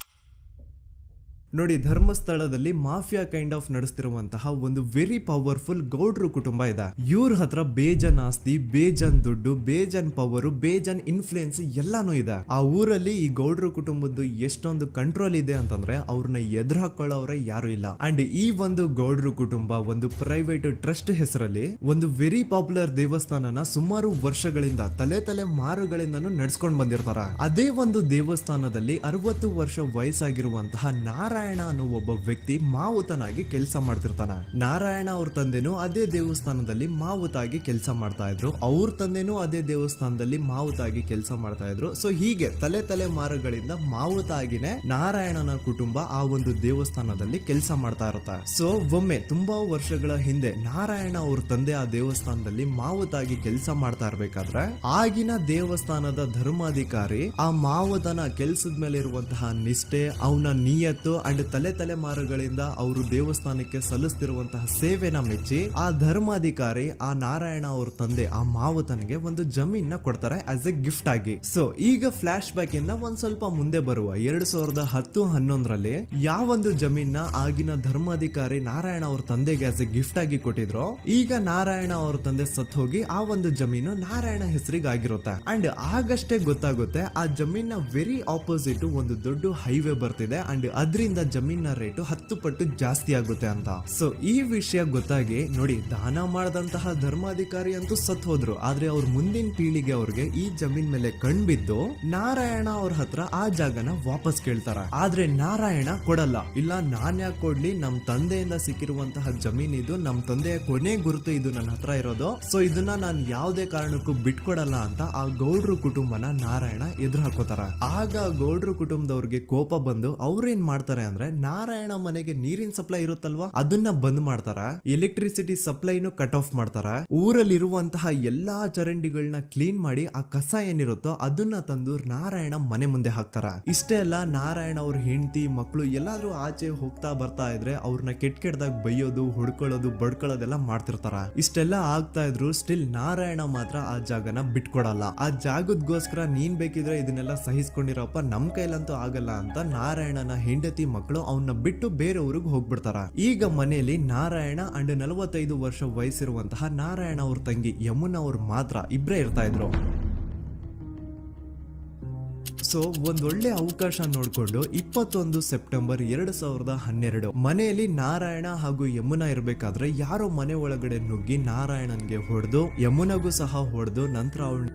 ನೋಡಿ, ಧರ್ಮಸ್ಥಳದಲ್ಲಿ ಮಾಫಿಯಾ ಕೈಂಡ್ ಆಫ್ ನಡೆಸ್ತಿರುವಂತಹ ಒಂದು ವೆರಿ ಪವರ್ಫುಲ್ ಗೌಡ್ರು ಕುಟುಂಬ ಇದೆ. ಇವ್ರ ಹತ್ರ ಬೇಜನ್ ಆಸ್ತಿ, ಬೇಜನ್ ದುಡ್ಡು, ಬೇಜನ್ ಪವರ್, ಬೇಜನ್ ಇನ್ಫ್ಲೂಯೆನ್ಸ್ ಎಲ್ಲಾನು ಇದೆ. ಆ ಊರಲ್ಲಿ ಈ ಗೌಡ್ರು ಕುಟುಂಬದ್ದು ಎಷ್ಟೊಂದು ಕಂಟ್ರೋಲ್ ಇದೆ ಅಂತಂದ್ರೆ ಅವ್ರನ್ನ ಎದುರು ಹಾಕೊಳ್ಳೋರೆ ಯಾರು ಇಲ್ಲ. ಅಂಡ್ ಈ ಒಂದು ಗೌಡ್ರು ಕುಟುಂಬ ಒಂದು ಪ್ರೈವೇಟ್ ಟ್ರಸ್ಟ್ ಹೆಸರಲ್ಲಿ ಒಂದು ವೆರಿ ಪಾಪ್ಯುಲರ್ ದೇವಸ್ಥಾನನ ಸುಮಾರು ವರ್ಷಗಳಿಂದ ತಲೆ ಮಾರುಗಳಿಂದನೂ ನಡ್ಸ್ಕೊಂಡ್ ಬಂದಿರ್ತಾರ. ಅದೇ ಒಂದು ದೇವಸ್ಥಾನದಲ್ಲಿ 60 ವರ್ಷ ವಯಸ್ಸಾಗಿರುವಂತಹ ನಾರಾಯಣ ಅನ್ನೋ ಒಬ್ಬ ವ್ಯಕ್ತಿ ಮಾವುತನಾಗಿ ಕೆಲಸ ಮಾಡ್ತಿರ್ತಾನ. ನಾರಾಯಣ ಅವ್ರ ತಂದೆನೂ ಅದೇ ದೇವಸ್ಥಾನದಲ್ಲಿ ಮಾವುತಾಗಿ ಕೆಲಸ ಮಾಡ್ತಾ ಇದ್ರು, ಅವ್ರ ತಂದೆನೂ ಅದೇ ದೇವಸ್ಥಾನದಲ್ಲಿ ಮಾವುತಾಗಿ ಕೆಲಸ ಮಾಡ್ತಾ ಇದ್ರು. ಸೊ ಹೀಗೆ ತಲೆ ಮಾರುಗಳಿಂದ ಮಾವುತಾಗಿನೇ ನಾರಾಯಣನ ಕುಟುಂಬ ಆ ಒಂದು ದೇವಸ್ಥಾನದಲ್ಲಿ ಕೆಲಸ ಮಾಡ್ತಾ ಇರುತ್ತೆ. ಸೊ ಒಮ್ಮೆ ತುಂಬಾ ವರ್ಷಗಳ ಹಿಂದೆ ನಾರಾಯಣ ಅವ್ರ ತಂದೆ ಆ ದೇವಸ್ಥಾನದಲ್ಲಿ ಮಾವುತಾಗಿ ಕೆಲಸ ಮಾಡ್ತಾ ಇರ್ಬೇಕಾದ್ರೆ ಆಗಿನ ದೇವಸ್ಥಾನದ ಧರ್ಮಾಧಿಕಾರಿ ಆ ಮಾವುತನ ಕೆಲ್ಸದ ಮೇಲೆ ಇರುವಂತಹ ನಿಷ್ಠೆ, ಅವನ ನಿಯತ್ತು ಅಂಡ್ ತಲೆಮಾರುಗಳಿಂದ ಅವರು ದೇವಸ್ಥಾನಕ್ಕೆ ಸಲ್ಲಿಸ್ತಿರುವಂತಹ ಸೇವೆನ ಮೆಚ್ಚಿ ಆ ಧರ್ಮಾಧಿಕಾರಿ ಆ ನಾರಾಯಣ ಅವ್ರ ತಂದೆ ಆ ಮಾವುತನಿಗೆ ಒಂದು ಜಮೀನ್ ಕೊಡ್ತಾರೆ ಆಸ್ ಎ ಗಿಫ್ಟ್ ಆಗಿ. ಸೊ ಈಗ ಫ್ಲಾಶ್ ಬ್ಯಾಕ್ ಇಂದ ಒಂದ್ ಸ್ವಲ್ಪ ಮುಂದೆ ಬರುವ 2010-11ರಲ್ಲಿ ಯಾವೊಂದು ಜಮೀನ ಆಗಿನ ಧರ್ಮಾಧಿಕಾರಿ ನಾರಾಯಣ ಅವ್ರ ತಂದೆಗೆ ಆಸ್ ಎ ಗಿಫ್ಟ್ ಆಗಿ ಕೊಟ್ಟಿದ್ರು, ಈಗ ನಾರಾಯಣ ಅವ್ರ ತಂದೆ ಸತ್ ಹೋಗಿ ಆ ಒಂದು ಜಮೀನು ನಾರಾಯಣ ಹೆಸರಿಗೆ ಆಗಿರುತ್ತೆ. ಅಂಡ್ ಆಗಷ್ಟೇ ಗೊತ್ತಾಗುತ್ತೆ ಆ ಜಮೀನ ವೆರಿ ಆಪೋಸಿಟ್ ಒಂದು ದೊಡ್ಡ ಹೈವೇ ಬರ್ತಿದೆ ಅಂಡ್ ಅದರಿಂದ ಜಮೀನ ರೇಟು 10 ಪಟ್ಟು ಜಾಸ್ತಿ ಆಗುತ್ತೆ ಅಂತ. ಸೊ ಈ ವಿಷಯ ಗೊತ್ತಾಗಿ ನೋಡಿ, ದಾನ ಮಾಡದಂತಹ ಧರ್ಮಾಧಿಕಾರಿ ಅಂತೂ ಸತ್ ಹೋದ್ರು, ಆದ್ರೆ ಅವ್ರ ಮುಂದಿನ ಪೀಳಿಗೆ ಅವ್ರಿಗೆ ಈ ಜಮೀನ್ ಮೇಲೆ ಕಣ್ಬಿದ್ದು ನಾರಾಯಣ ಅವ್ರ ಹತ್ರ ಆ ಜಾಗನ ವಾಪಸ್ ಕೇಳ್ತಾರ. ಆದ್ರೆ ನಾರಾಯಣ ಕೊಡಲ್ಲ. ಇಲ್ಲ, ನಾನ್ ಯಾಕೆ ಕೊಡ್ಲಿ, ನಮ್ ತಂದೆಯಿಂದ ಸಿಕ್ಕಿರುವಂತಹ ಜಮೀನ್ ಇದು, ನಮ್ ತಂದೆಯ ಕೊನೆ ಗುರುತು ಇದು ನನ್ನ ಹತ್ರ ಇರೋದು, ಸೊ ಇದನ್ನ ನಾನು ಯಾವುದೇ ಕಾರಣಕ್ಕೂ ಬಿಟ್ಕೊಡಲ್ಲ ಅಂತ ಆ ಗೌಡ್ರು ಕುಟುಂಬನ ನಾರಾಯಣ ಎದುರು ಹಾಕೋತಾರ. ಆಗ ಗೌಡ್ರು ಕುಟುಂಬದವ್ರಿಗೆ ಕೋಪ ಬಂದು ಅವ್ರೇನ್ ಮಾಡ್ತಾರೆ ಅಂದ್ರೆ ನಾರಾಯಣ ಮನೆಗೆ ನೀರಿನ ಸಪ್ಲೈ ಇರುತ್ತಲ್ವಾ ಅದನ್ನ ಬಂದ್ ಮಾಡ್ತಾರ, ಎಲೆಕ್ಟ್ರಿಸಿಟಿ ಸಪ್ಲೈನು ಕಟ್ ಆಫ್ ಮಾಡ್ತಾರ, ಊರಲ್ಲಿರುವಂತಹ ಎಲ್ಲಾ ಚರಂಡಿಗಳನ್ನ ಕ್ಲೀನ್ ಮಾಡಿ ಆ ಕಸ ಏನಿರುತ್ತೋ ಅದನ್ನ ತಂದು ನಾರಾಯಣ ಮನೆ ಮುಂದೆ ಹಾಕ್ತಾರ. ಇಷ್ಟೇ ಅಲ್ಲ, ನಾರಾಯಣ ಅವ್ರ ಹೆಂಡತಿ ಮಕ್ಕಳು ಎಲ್ಲಾದ್ರೂ ಆಚೆ ಹೋಗ್ತಾ ಬರ್ತಾ ಇದ್ರೆ ಅವ್ರನ್ನ ಕೆಟ್ಟದಾಗ ಬೈಯೋದು, ಹೊಡ್ಕೊಳ್ಳೋದು, ಬಡ್ಕೊಳ್ಳೋದೆಲ್ಲ ಮಾಡ್ತಿರ್ತಾರ. ಇಷ್ಟೆಲ್ಲ ಆಗ್ತಾ ಇದ್ರು ಸ್ಟಿಲ್ ನಾರಾಯಣ ಮಾತ್ರ ಆ ಜಾಗನ ಬಿಟ್ಕೊಡಲ್ಲ. ಆ ಜಾಗದ್ಗೋಸ್ಕರ ನೀನ್ ಬೇಕಿದ್ರೆ ಇದನ್ನೆಲ್ಲ ಸಹಿಸ್ಕೊಂಡಿರಪ್ಪ, ನಮ್ ಕೈಲಂತೂ ಆಗಲ್ಲ ಅಂತ ನಾರಾಯಣನ ಹೆಂಡತಿ ಮಕ್ಕಳು ಅವನ್ನ ಬಿಟ್ಟು ಬೇರೆ ಊರಿಗೆ ಹೋಗ್ಬಿಡ್ತಾರ. ಈಗ ಮನೆಯಲ್ಲಿ ನಾರಾಯಣ ಅಂಡ್ 45 ವರ್ಷ ವಯಸ್ಸಿರುವಂತಹ ನಾರಾಯಣ ಅವ್ರ ತಂಗಿ ಯಮುನಾ ಅವ್ರು ಮಾತ್ರ ಇಬ್ರೇ ಇರ್ತಾ ಇದ್ರು. ಸೊ ಒಂದೊಳ್ಳೆ ಅವಕಾಶ ನೋಡ್ಕೊಂಡು 21 ಸೆಪ್ಟೆಂಬರ್ 2012 ಮನೆಯಲ್ಲಿ ನಾರಾಯಣ ಹಾಗೂ ಯಮುನಾ ಇರ್ಬೇಕಾದ್ರೆ ಯಾರೋ ಮನೆ ಒಳಗಡೆ ನುಗ್ಗಿ ನಾರಾಯಣನ್ಗೆ ಹೊಡೆದು ಯಮುನಾಗೂ ಸಹ ಹೊಡೆದು ನಂತರ ಅವಳು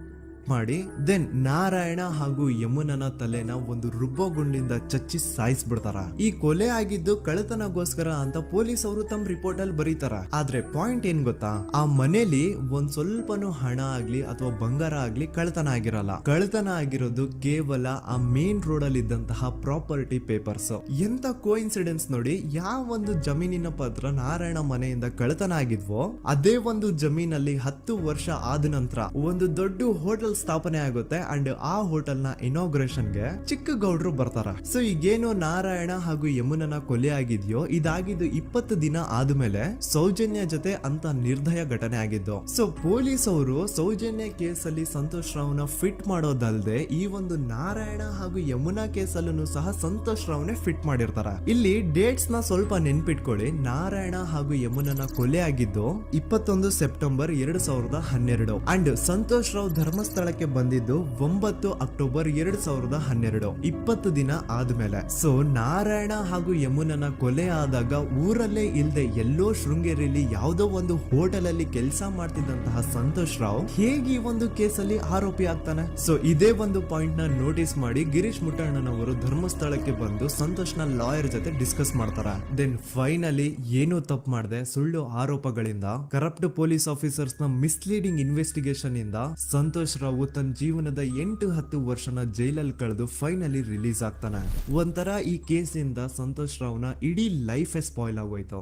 ಮಾಡಿ ದೆನ್ ನಾರಾಯಣ ಹಾಗೂ ಯಮುನನ ತಲೆನ ಒಂದು ರುಬ್ಬೋ ಗುಂಡಿಂದ ಚಚ್ಚಿ ಸಾಯಿಸ್ಬಿಡ್ತಾರ. ಈ ಕೊಲೆ ಆಗಿದ್ದು ಕಳ್ಳತನಗೋಸ್ಕರ ಅಂತ ಪೊಲೀಸ್ ಅವರು ತಮ್ಮ ರಿಪೋರ್ಟ್ ಅಲ್ಲಿ ಬರೀತಾರ. ಆದ್ರೆ ಪಾಯಿಂಟ್ ಏನ್ ಗೊತ್ತಾ, ಆ ಮನೇಲಿ ಒಂದ್ ಸ್ವಲ್ಪನೂ ಹಣ ಆಗ್ಲಿ ಅಥವಾ ಬಂಗಾರ ಆಗ್ಲಿ ಕಳ್ಳತನ ಆಗಿರಲ್ಲ. ಕಳ್ಳತನ ಆಗಿರೋದು ಕೇವಲ ಆ ಮೇನ್ ರೋಡ್ ಅಲ್ಲಿ ಇದ್ದಂತಹ ಪ್ರಾಪರ್ಟಿ ಪೇಪರ್ಸ್. ಎಂತ ಕೋಇನ್ಸಿಡೆನ್ಸ್ ನೋಡಿ, ಯಾವ ಒಂದು ಜಮೀನಿನ ಪತ್ರ ನಾರಾಯಣ ಮನೆಯಿಂದ ಕಳ್ಳತನ ಆಗಿದ್ವೋ ಅದೇ ಒಂದು ಜಮೀನಲ್ಲಿ 10 ವರ್ಷ ಆದ ನಂತರ ಒಂದು ದೊಡ್ಡ ಹೋಟೆಲ್ ಸ್ಥಾಪನೆ ಆಗುತ್ತೆ ಅಂಡ್ ಆ ಹೋಟೆಲ್ ನ ಇನಾಗ್ರೇಷನ್ ಗೆ ಚಿಕ್ಕ ಗೌಡ್ರು ಬರ್ತಾರ. ಸೊ ಈಗೇನು ನಾರಾಯಣ ಹಾಗೂ ಯಮುನನ ಕೊಲೆ ಆಗಿದ್ಯೋ ಇದಾಗಿದ್ದು 20 ದಿನ ಆದ್ಮೇಲೆ ಸೌಜನ್ಯ ಜೊತೆ ಅಂತ ನಿರ್ದಯ ಘಟನೆ ಆಗಿದ್ದು. ಸೊ ಪೊಲೀಸ್ ಅವರು ಸೌಜನ್ಯ ಕೇಸಲ್ಲಿ ಸಂತೋಷ್ ರಾವ್ನ ಫಿಟ್ ಮಾಡೋದಲ್ದೆ ಈ ಒಂದು ನಾರಾಯಣ ಹಾಗೂ ಯಮುನಾ ಕೇಸಲ್ಲೂ ಸಹ ಸಂತೋಷ್ ರಾವ್ನೆ ಫಿಟ್ ಮಾಡಿರ್ತಾರ. ಇಲ್ಲಿ ಡೇಟ್ಸ್ ನ ಸ್ವಲ್ಪ ನೆನ್ಪಿಟ್ಕೊಳ್ಳಿ. ನಾರಾಯಣ ಹಾಗೂ ಯಮುನನ ಕೊಲೆ ಆಗಿದ್ದು 21 ಸೆಪ್ಟೆಂಬರ್ 2012 ಅಂಡ್ ಸಂತೋಷ್ ರಾವ್ ಧರ್ಮಸ್ಥಳ ಬಂದಿದ್ದು 9 ಅಕ್ಟೋಬರ್ 2012, 20 ದಿನ ಆದ್ಮೇಲೆ. ಸೊ ನಾರಾಯಣ ಹಾಗೂ ಯಮುನನ ಕೊಲೆ ಆದಾಗ ಊರಲ್ಲೇ ಇಲ್ದೆ ಎಲ್ಲೋ ಶೃಂಗೇರಿಯಲ್ಲಿ ಯಾವುದೋ ಒಂದು ಹೋಟೆಲ್ ಅಲ್ಲಿ ಕೆಲಸ ಮಾಡ್ತಿದ್ದಂತಹ ಸಂತೋಷ್ ರಾವ್ ಹೇಗೆ ಈ ಒಂದು ಕೇಸಲ್ಲಿ ಆರೋಪಿ ಆಗ್ತಾನೆ? ಸೊ ಇದೇ ಒಂದು ಪಾಯಿಂಟ್ ನ ನೋಟಿಸ್ ಮಾಡಿ ಗಿರೀಶ್ ಮುಟ್ಟಣ್ಣನವರು ಧರ್ಮಸ್ಥಳಕ್ಕೆ ಬಂದು ಸಂತೋಷ್ ನ ಲಾಯರ್ ಜೊತೆ ಡಿಸ್ಕಸ್ ಮಾಡ್ತಾರ. ದೆನ್ ಫೈನಲಿ ಏನೋ ತಪ್ಪು ಮಾಡದೆ ಸುಳ್ಳು ಆರೋಪಗಳಿಂದ ಕರಪ್ಟ್ ಪೊಲೀಸ್ ಆಫೀಸರ್ಸ್ ನ ಮಿಸ್ಲೀಡಿಂಗ್ ಇನ್ವೆಸ್ಟಿಗೇಷನ್ ಇಂದ ಸಂತೋಷ್ ರಾವ್ ತನ್ನ ಜೀವನದ 8-10 ವರ್ಷನ ಜೈಲಲ್ಲಿ ಕಳೆದು ಫೈನಲಿ ರಿಲೀಸ್ ಆಗ್ತಾನೆ. ಒಂಥರ ಈ ಕೇಸಿಂದ ಸಂತೋಷ್ ರಾವ್ನ ಇಡೀ ಲೈಫ್ ಸ್ಪಾಯ್ಲ್ ಆಗೋಯ್ತು.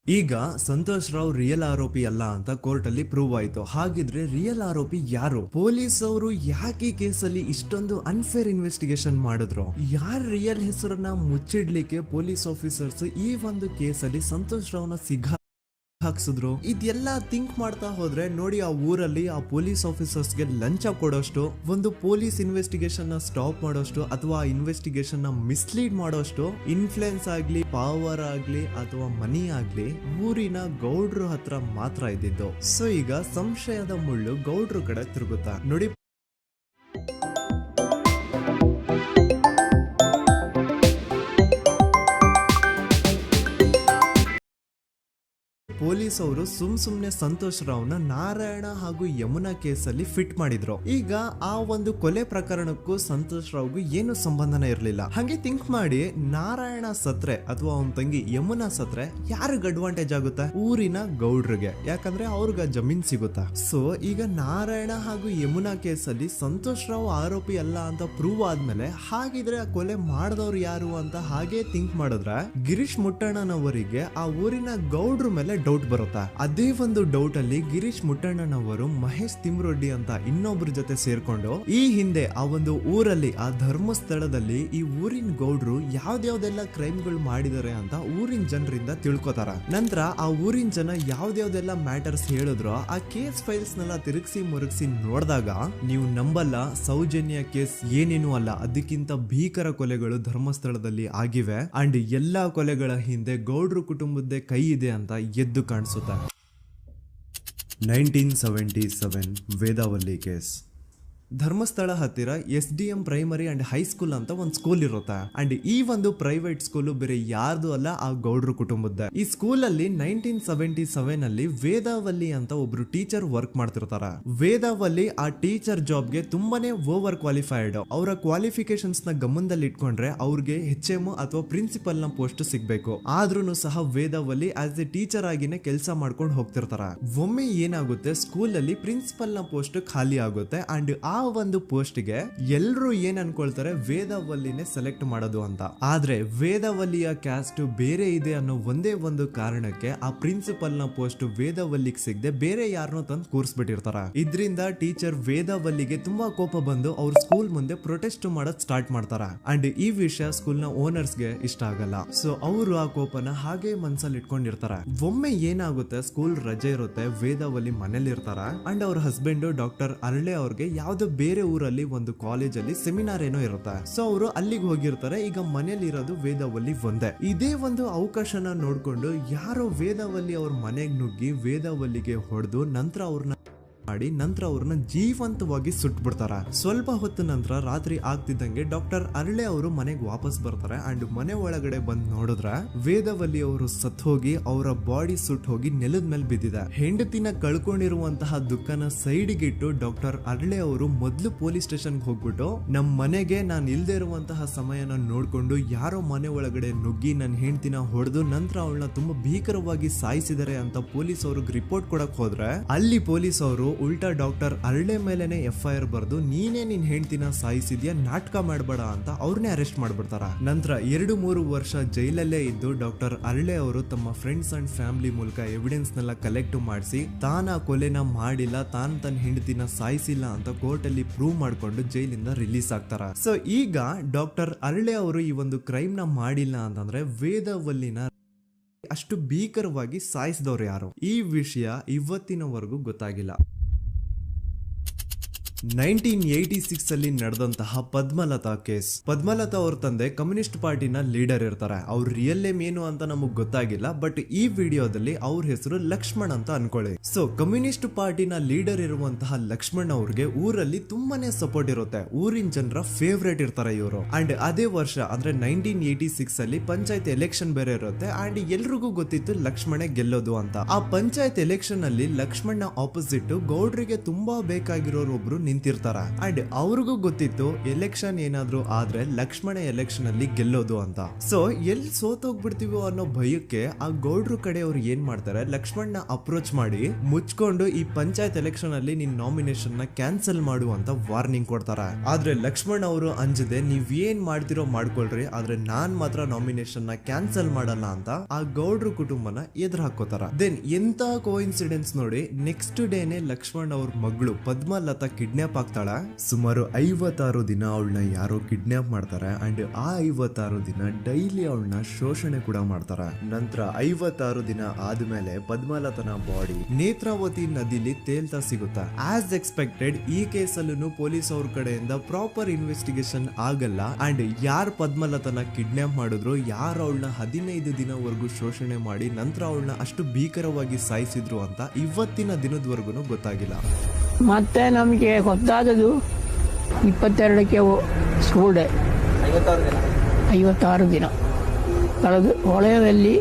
ಈಗ ಸಂತೋಷ್ ರಾವ್ ರಿಯಲ್ ಆರೋಪಿ ಅಲ್ಲ ಅಂತ ಕೋರ್ಟ್ ಅಲ್ಲಿ ಪ್ರೂವ್ ಆಯ್ತು. ಹಾಗಿದ್ರೆ ರಿಯಲ್ ಆರೋಪಿ ಯಾರು? ಪೊಲೀಸ್ ಅವರು ಯಾಕೆ ಈ ಕೇಸಲ್ಲಿ ಇಷ್ಟೊಂದು ಅನ್ಫೇರ್ ಇನ್ವೆಸ್ಟಿಗೇಷನ್ ಮಾಡಿದ್ರು? ಯಾರ ರಿಯಲ್ ಹೆಸರನ್ನ ಮುಚ್ಚಿಡ್ಲಿಕ್ಕೆ ಪೊಲೀಸ್ ಆಫೀಸರ್ಸ್ ಈ ಒಂದು ಕೇಸಲ್ಲಿ ಸಂತೋಷ್ ರಾವ್ನ ಹಾಕ್ಸಿದ್ರು? ಇದೆಲ್ಲ ಥಿಂಕ್ ಮಾಡ್ತಾ ಹೋದ್ರೆ ನೋಡಿ, ಆ ಊರಲ್ಲಿ ಆ ಪೊಲೀಸ್ ಆಫೀಸರ್ಸ್ಗೆ ಲಂಚ ಕೊಡೋಷ್ಟು, ಒಂದು ಪೊಲೀಸ್ ಇನ್ವೆಸ್ಟಿಗೇಷನ್ ನ ಸ್ಟಾಪ್ ಮಾಡೋಷ್ಟು ಅಥವಾ ಇನ್ವೆಸ್ಟಿಗೇಷನ್ ನ ಮಿಸ್ಲೀಡ್ ಮಾಡೋಷ್ಟು ಇನ್ಫ್ಲುಯೆನ್ಸ್ ಆಗ್ಲಿ, ಪವರ್ ಆಗ್ಲಿ ಅಥವಾ ಮನಿ ಆಗ್ಲಿ ಊರಿನ ಗೌಡ್ರ ಹತ್ರ ಮಾತ್ರ ಇದ್ದಿದ್ದು. ಸೊ ಈಗ ಸಂಶಯದ ಮುಳ್ಳು ಗೌಡ್ರ ಕಡೆ ತಿರುಗುತ್ತಾ ನೋಡಿ. ಪೊಲೀಸ್ ಅವರು ಸುಮ್ನೆ ಸಂತೋಷ್ ರಾವ್ನ ನಾರಾಯಣ ಹಾಗೂ ಯಮುನಾ ಕೇಸಲ್ಲಿ ಫಿಟ್ ಮಾಡಿದ್ರು. ಈಗ ಆ ಒಂದು ಕೊಲೆ ಪ್ರಕರಣಕ್ಕೂ ಸಂತೋಷ್ ರಾವ್ಗೂ ಏನು ಸಂಬಂಧನ ಇರಲಿಲ್ಲ. ಹಾಗೆ ಥಿಂಕ್ ಮಾಡಿ, ನಾರಾಯಣ ಸತ್ರೆ ಅಥವಾ ಅವನ ತಂಗಿ ಯಮುನಾ ಸತ್ರೆ ಯಾರಿಗ ಅಡ್ವಾಂಟೇಜ್ ಆಗುತ್ತೆ? ಊರಿನ ಗೌಡ್ರಿಗೆ, ಯಾಕಂದ್ರೆ ಅವ್ರಿಗೆ ಜಮೀನ್ ಸಿಗುತ್ತಾ. ಸೊ ಈಗ ನಾರಾಯಣ ಹಾಗೂ ಯಮುನಾ ಕೇಸಲ್ಲಿ ಸಂತೋಷ್ ರಾವ್ ಆರೋಪಿ ಅಲ್ಲ ಅಂತ ಪ್ರೂವ್ ಆದ್ಮೇಲೆ, ಹಾಗಿದ್ರೆ ಆ ಕೊಲೆ ಮಾಡಿದವ್ರು ಯಾರು ಅಂತ ಹಾಗೆ ಥಿಂಕ್ ಮಾಡಿದ್ರೆ ಗಿರೀಶ್ ಮುಟ್ಟಣ್ಣನವರಿಗೆ ಆ ಊರಿನ ಗೌಡ್ರ ಮೇಲೆ ಡೌಟ್ ಬರುತ್ತಾ. ಅದೇ ಒಂದು ಡೌಟ್ ಅಲ್ಲಿ ಗಿರೀಶ್ ಮುಟ್ಟಣ್ಣನವರು ಮಹೇಶ್ ತಿಮ್ರೊಡ್ಡಿ ಅಂತ ಇನ್ನೊಬ್ರ ಜೊತೆ ಸೇರ್ಕೊಂಡು ಈ ಹಿಂದೆ ಆ ಒಂದು ಊರಲ್ಲಿ, ಆ ಧರ್ಮಸ್ಥಳದಲ್ಲಿ ಈ ಊರಿನ ಗೌಡ್ರು ಯಾವ್ದಾವ್ದೆಲ್ಲ ಕ್ರೈಮ್ಗಳು ಮಾಡಿದಾರೆ ಅಂತ ಊರಿನ ಜನರಿಂದ ತಿಳ್ಕೊತಾರ. ನಂತರ ಆ ಊರಿನ ಜನ ಯಾವ್ದಾವ್ದೆಲ್ಲ ಮ್ಯಾಟರ್ಸ್ ಹೇಳಿದ್ರು ಆ ಕೇಸ್ ಫೈಲ್ಸ್ ನೆಲ್ಲ ತಿರುಗಿಸಿ ಮುರುಗಿಸಿ ನೋಡಿದಾಗ ನೀವು ನಂಬಲ್ಲ, ಸೌಜನ್ಯ ಕೇಸ್ ಏನೇನು ಅಲ್ಲ, ಅದಕ್ಕಿಂತ ಭೀಕರ ಕೊಲೆಗಳು ಧರ್ಮಸ್ಥಳದಲ್ಲಿ ಆಗಿವೆ. ಅಂಡ್ ಎಲ್ಲಾ ಕೊಲೆಗಳ ಹಿಂದೆ ಗೌಡ್ರು ಕುಟುಂಬದ್ದೇ ಕೈ ಇದೆ ಅಂತ ಎದ್ದು ಕಾಣಿಸುತ್ತೆ. 1977 ವೇದಾವಲ್ಲಿ ಕೇಸ್. ಧರ್ಮಸ್ಥಳ ಹತ್ತಿರ SDM ಪ್ರೈಮರಿ ಅಂಡ್ ಹೈಸ್ಕೂಲ್ ಅಂತ ಒಂದು ಸ್ಕೂಲ್ ಇರುತ್ತೆ. ಅಂಡ್ ಈ ಒಂದು ಪ್ರೈವೇಟ್ ಸ್ಕೂಲ್ ಬೇರೆ ಯಾರ್ದು ಅಲ್ಲ, ಆ ಗೌಡ್ರ ಕುಟುಂಬದ. ಈ ಸ್ಕೂಲ್ ಅಲ್ಲಿ 1977 ಅಲ್ಲಿ ವೇದಾವಲ್ಲಿ ಅಂತ ಒಬ್ರು ಟೀಚರ್ ವರ್ಕ್ ಮಾಡ್ತಿರ್ತಾರ. ವೇದಾವಲ್ಲಿ ಆ ಟೀಚರ್ ಜಾಬ್ಗೆ ತುಂಬಾನೇ ಓವರ್ ಕ್ವಾಲಿಫೈಡ್. ಅವರ ಕ್ವಾಲಿಫಿಕೇಶನ್ಸ್ ನ ಗಮನದಲ್ಲಿ ಇಟ್ಕೊಂಡ್ರೆ ಅವ್ರಿಗೆ HM ಅಥವಾ ಪ್ರಿನ್ಸಿಪಲ್ ನ ಪೋಸ್ಟ್ ಸಿಗ್ಬೇಕು. ಆದ್ರೂ ಸಹ ವೇದಾವಲ್ಲಿ ಆಸ್ ಎ ಟೀಚರ್ ಆಗಿನೇ ಕೆಲಸ ಮಾಡ್ಕೊಂಡು ಹೋಗ್ತಿರ್ತಾರ. ಒಮ್ಮೆ ಏನಾಗುತ್ತೆ, ಸ್ಕೂಲ್ ಅಲ್ಲಿ ಪ್ರಿನ್ಸಿಪಲ್ ನ ಪೋಸ್ಟ್ ಖಾಲಿ ಆಗುತ್ತೆ. ಅಂಡ್ ಆ ಒಂದು ಪೋಸ್ಟ್ ಗೆ ಎಲ್ರು ಏನ್ ಅನ್ಕೊಳ್ತಾರೆ, ವೇದಾವಲ್ಲಿನೇ ಸೆಲೆಕ್ಟ್ ಮಾಡೋದು ಅಂತ. ಆದ್ರೆ ವೇದಾವಲ್ಲಿಯ ಕ್ಯಾಸ್ಟ್ ಬೇರೆ ಇದೆ ಅನ್ನೋ ಒಂದೇ ಒಂದು ಕಾರಣಕ್ಕೆ ಆ ಪ್ರಿನ್ಸಿಪಲ್ ನ ಪೋಸ್ಟ್ ವೇದಾವಲ್ಲಿಗೆ ಸಿಗದೆ ಬೇರೆ ಯಾರನ್ನೋ ತಂದು ಕೂರಿಸ್ಬಿಟ್ಟಿರ್ತಾರ. ಇದರಿಂದ ಟೀಚರ್ ವೇದಾವಲ್ಲಿಗೆ ತುಂಬಾ ಕೋಪ ಬಂದು ಅವ್ರ ಸ್ಕೂಲ್ ಮುಂದೆ ಪ್ರೊಟೆಸ್ಟ್ ಮಾಡೋದ್ ಸ್ಟಾರ್ಟ್ ಮಾಡ್ತಾರ. ಅಂಡ್ ಈ ವಿಷಯ ಸ್ಕೂಲ್ ನ ಓನರ್ಸ್ ಗೆ ಇಷ್ಟ ಆಗಲ್ಲ. ಸೊ ಅವರು ಆ ಕೋಪನ ಹಾಗೆ ಮನ್ಸಲ್ಲಿ ಇಟ್ಕೊಂಡಿರ್ತಾರ. ಒಮ್ಮೆ ಏನಾಗುತ್ತೆ, ಸ್ಕೂಲ್ ರಜೆ ಇರುತ್ತೆ, ವೇದಾವಲ್ಲಿ ಮನೇಲಿ ಇರ್ತಾರ. ಅಂಡ್ ಅವ್ರ ಹಸ್ಬೆಂಡ್ ಡಾಕ್ಟರ್ ಅರಳೆ ಅವ್ರಿಗೆ ಯಾವ್ದೋ ಬೇರೆ ಊರಲ್ಲಿ ಒಂದು ಕಾಲೇಜ್ ಅಲ್ಲಿ ಸೆಮಿನಾರ್ ಏನೋ ಇರುತ್ತೆ. ಸೊ ಅವರು ಅಲ್ಲಿಗೆ ಹೋಗಿರ್ತಾರೆ. ಈಗ ಮನೇಲಿ ಇರೋದು ವೇದಾವಲ್ಲಿ ಒಂದೇ. ಇದೇ ಒಂದು ಅವಕಾಶನ ನೋಡ್ಕೊಂಡು ಯಾರೋ ವೇದಾವಲ್ಲಿ ಅವ್ರ ಮನೆಗೆ ನುಗ್ಗಿ ವೇದಾವಲ್ಲಿಗೆ ಹೊಡೆದು ನಂತರ ಅವ್ರನ್ನ ಜೀವಂತವಾಗಿ ಸುಟ್ಬಿಡ್ತಾರ. ಸ್ವಲ್ಪ ಹೊತ್ತು ನಂತರ ರಾತ್ರಿ ಆಗ್ತಿದ್ದಂಗೆ ಡಾಕ್ಟರ್ ಅರಳೆ ಅವರು ಮನೆಗೆ ವಾಪಸ್ ಬರ್ತಾರೆ. ಅಂಡ್ ಮನೆ ಒಳಗಡೆ ಬಂದ್ ನೋಡಿದ್ರೆ ವೇದಾವಲ್ಲಿ ಅವರು ಸತ್ ಹೋಗಿ ಅವರ ಬಾಡಿ ಸುಟ್ ಹೋಗಿ ನೆಲದ ಮೇಲೆ ಬಿದ್ದಿದೆ. ಹೆಂಡತಿನ ಕಳ್ಕೊಂಡಿರುವಂತಹ ದುಃಖನ ಸೈಡ್ಗೆ ಇಟ್ಟು ಡಾಕ್ಟರ್ ಅರಳೆ ಅವರು ಮೊದ್ಲು ಪೊಲೀಸ್ ಸ್ಟೇಷನ್ ಹೋಗ್ಬಿಟ್ಟು, ನಮ್ ಮನೆಗೆ ನಾನು ಇಲ್ದೇ ಇರುವಂತಹ ಸಮಯನ ನೋಡ್ಕೊಂಡು ಯಾರೋ ಮನೆ ಒಳಗಡೆ ನುಗ್ಗಿ ನನ್ನ ಹೆಂಡತಿನ ಹೊಡೆದು ನಂತರ ಅವಳನ್ನ ತುಂಬಾ ಭೀಕರವಾಗಿ ಸಾಯಿಸಿದ್ದಾರೆ ಅಂತ ಪೊಲೀಸ್ ಅವ್ರಿಗೆ ರಿಪೋರ್ಟ್ ಕೊಡಕ್ ಹೋದ್ರೆ, ಅಲ್ಲಿ ಪೊಲೀಸ್ ಅವರು ಉಲ್ಟಾ ಡಾಕ್ಟರ್ ಅರಳೆ ಮೇಲೆನೆ FIR ಬರ್ದು ನೀನೇ ನಿನ್ ಹೆಂಡತಿನ ಸಾಯಿಸಿದ್ಯಾ, ನಾಟಕ ಮಾಡಬೇಡ ಅಂತ ಅವ್ರನ್ನೇ ಅರೆಸ್ಟ್ ಮಾಡ್ಬಿಡ್ತಾರ. ನಂತರ 2-3 ವರ್ಷ ಜೈಲಲ್ಲೇ ಇದ್ದು ಡಾಕ್ಟರ್ ಅರಳೆ ಅವರು ತಮ್ಮ ಫ್ರೆಂಡ್ಸ್ ಅಂಡ್ ಫ್ಯಾಮಿಲಿ ಮೂಲಕ ಎವಿಡೆನ್ಸ್ ನೆಲ್ಲ ಕಲೆಕ್ಟ್ ಮಾಡಿಸಿ ತಾನ ಕೊಲೆನ ಮಾಡಿಲ್ಲ, ತಾನ್ ತನ್ನ ಹೆಂಡತಿನ ಸಾಯಿಸಿಲ್ಲ ಅಂತ ಕೋರ್ಟ್ ಅಲ್ಲಿ ಪ್ರೂವ್ ಮಾಡ್ಕೊಂಡು ಜೈಲಿಂದ ರಿಲೀಸ್ ಆಗ್ತಾರ. ಸೊ ಈಗ ಡಾಕ್ಟರ್ ಅರಳೆ ಅವರು ಈ ಒಂದು ಕ್ರೈಮ್ ನ ಮಾಡಿಲ್ಲ ಅಂತಂದ್ರೆ ವೇದಾವಲ್ಲಿನ ಅಷ್ಟು ಭೀಕರವಾಗಿ ಸಾಯಿಸಿದವ್ರು ಯಾರು? ಈ ವಿಷಯ ಇವತ್ತಿನವರೆಗೂ ಗೊತ್ತಾಗಿಲ್ಲ. 1986 ಅಲ್ಲಿ ನಡೆದಂತಹ ಪದ್ಮಲತಾ ಕೇಸ್. ಪದ್ಮಲತಾ ಅವ್ರ ತಂದೆ ಕಮ್ಯುನಿಸ್ಟ್ ಪಾರ್ಟಿನ ಲೀಡರ್ ಇರ್ತಾರೆ. ಅವ್ರ ರಿಯಲ್ ನೇಮ್ ಏನು ಅಂತ ನಮಗ್ ಗೊತ್ತಾಗಿಲ್ಲ, ಬಟ್ ಈ ವಿಡಿಯೋದಲ್ಲಿ ಅವ್ರ ಹೆಸರು ಲಕ್ಷ್ಮಣ್ ಅಂತ ಅನ್ಕೊಳ್ಳಿ. ಸೊ ಕಮ್ಯುನಿಸ್ಟ್ ಪಾರ್ಟಿನ ಲೀಡರ್ ಇರುವಂತಹ ಲಕ್ಷ್ಮಣ್ ಅವ್ರಿಗೆ ಊರಲ್ಲಿ ತುಂಬಾನೇ ಸಪೋರ್ಟ್ ಇರುತ್ತೆ. ಊರಿನ ಜನರ ಫೇವ್ರೇಟ್ ಇರ್ತಾರೆ ಇವರು. ಅಂಡ್ ಅದೇ ವರ್ಷ ಅಂದ್ರೆ 1986 ಅಲ್ಲಿ ಪಂಚಾಯತ್ ಎಲೆಕ್ಷನ್ ಬೇರೆ ಇರುತ್ತೆ. ಅಂಡ್ ಎಲ್ರಿಗೂ ಗೊತ್ತಿತ್ತು ಲಕ್ಷ್ಮಣೆ ಗೆಲ್ಲೋದು ಅಂತ. ಆ ಪಂಚಾಯತ್ ಎಲೆಕ್ಷನ್ ಅಲ್ಲಿ ಲಕ್ಷ್ಮಣ್ನ ಆಪೋಸಿಟ್ ಗೌಡ್ರಿಗೆ ತುಂಬಾ ಬೇಕಾಗಿರೋರು ಒಬ್ರು ನಿಂತಿರ್ತಾರ ಅಂಡ್ ಅವ್ರಿಗೂ ಗೊತ್ತಿತ್ತು ಎಲೆಕ್ಷನ್ ಏನಾದ್ರು ಆದ್ರೆ ಲಕ್ಷ್ಮಣ ಎಲೆಕ್ಷನ್ ಅಲ್ಲಿ ಗೆಲ್ಲೋದು ಅಂತ. ಸೊ ಎಲ್ಲಿ ಸೋತೋಗ್ಬಿಡ್ತೀವೋ ಅನ್ನೋ ಭಯಕ್ಕೆ ಆ ಗೌಡ್ರು ಕಡೆಯವ್ರು ಏನ್ ಮಾಡ್ತಾರೆ, ಲಕ್ಷ್ಮಣ್ನ ಅಪ್ರೋಚ್ ಮಾಡಿ ಮುಚ್ಕೊಂಡು ಈ ಪಂಚಾಯತ್ ಎಲೆಕ್ಷನ್ ಅಲ್ಲಿ ನಿನ್ ನಾಮಿನೇಷನ್ ನ ಕ್ಯಾನ್ಸಲ್ ಮಾಡು ಅಂತ ವಾರ್ನಿಂಗ್ ಕೊಡ್ತಾರ. ಆದ್ರೆ ಲಕ್ಷ್ಮಣ್ ಅವರು ಅಂಜದೆ ನೀವ್ ಏನ್ ಮಾಡ್ತಿರೋ ಮಾಡ್ಕೊಳ್ರಿ, ಆದ್ರೆ ನಾನ್ ಮಾತ್ರ ನಾಮಿನೇಷನ್ ನ ಕ್ಯಾನ್ಸಲ್ ಮಾಡಲ್ಲ ಅಂತ ಆ ಗೌಡ್ರು ಕುಟುಂಬನ ಎದುರು ಹಾಕೋತಾರ. ದೆನ್ ಎಂತ ಕೋಇನ್ಸಿಡೆನ್ಸ್ ನೋಡಿ, ನೆಕ್ಸ್ಟ್ ಡೇನೆ ಲಕ್ಷ್ಮಣ್ ಅವ್ರ ಮಗಳು ಪದ್ಮಲತಾ ಕಿಡ್ನಾಪ್ ಆಗ್ತಾಳ. ಸುಮಾರು 56 ದಿನ ಅವಳನ್ನ ಯಾರೋ ಕಿಡ್ನಾಪ್ ಮಾಡ್ತಾರೆ ಅಂಡ್ ಆ 56 ದಿನ ಡೈಲಿ ಅವಳನ್ನ ಶೋಷಣೆ ಕೂಡ ಮಾಡ್ತಾರ. ನಂತರ 56 ದಿನ ಆದ್ಮೇಲೆ ಪದ್ಮಲತನ ಬಾಡಿ ನೇತ್ರಾವತಿ ನದಿಲಿ ತೇಲ್ತಾ ಸಿಗುತ್ತಾ. ಆಸ್ ಎಕ್ಸ್ಪೆಕ್ಟೆಡ್ ಈ ಕೇಸಲ್ಲೂ ಪೊಲೀಸ್ ಅವ್ರ ಕಡೆಯಿಂದ ಪ್ರಾಪರ್ ಇನ್ವೆಸ್ಟಿಗೇಷನ್ ಆಗಲ್ಲ ಅಂಡ್ ಯಾರ್ ಪದ್ಮಲತನ ಕಿಡ್ನಾಪ್ ಮಾಡಿದ್ರು, ಯಾರು ಅವಳನ್ನ 15 ದಿನವರೆಗೂ ಶೋಷಣೆ ಮಾಡಿ ನಂತರ ಅವಳನ್ನ ಅಷ್ಟು ಭೀಕರವಾಗಿ ಸಾಯಿಸಿದ್ರು ಅಂತ ಇವತ್ತಿನ ದಿನದವರೆಗೂ ಗೊತ್ತಾಗಿಲ್ಲ. ಮತ್ತೆ ನಮಗೆ ಗೊತ್ತಾದದು 22ಕ್ಕೆ ಸ್ಕೂಲ್ ಡೇ, 56 ದಿನ ಕಳೆದು ಹೊಳೆಯಲ್ಲಿ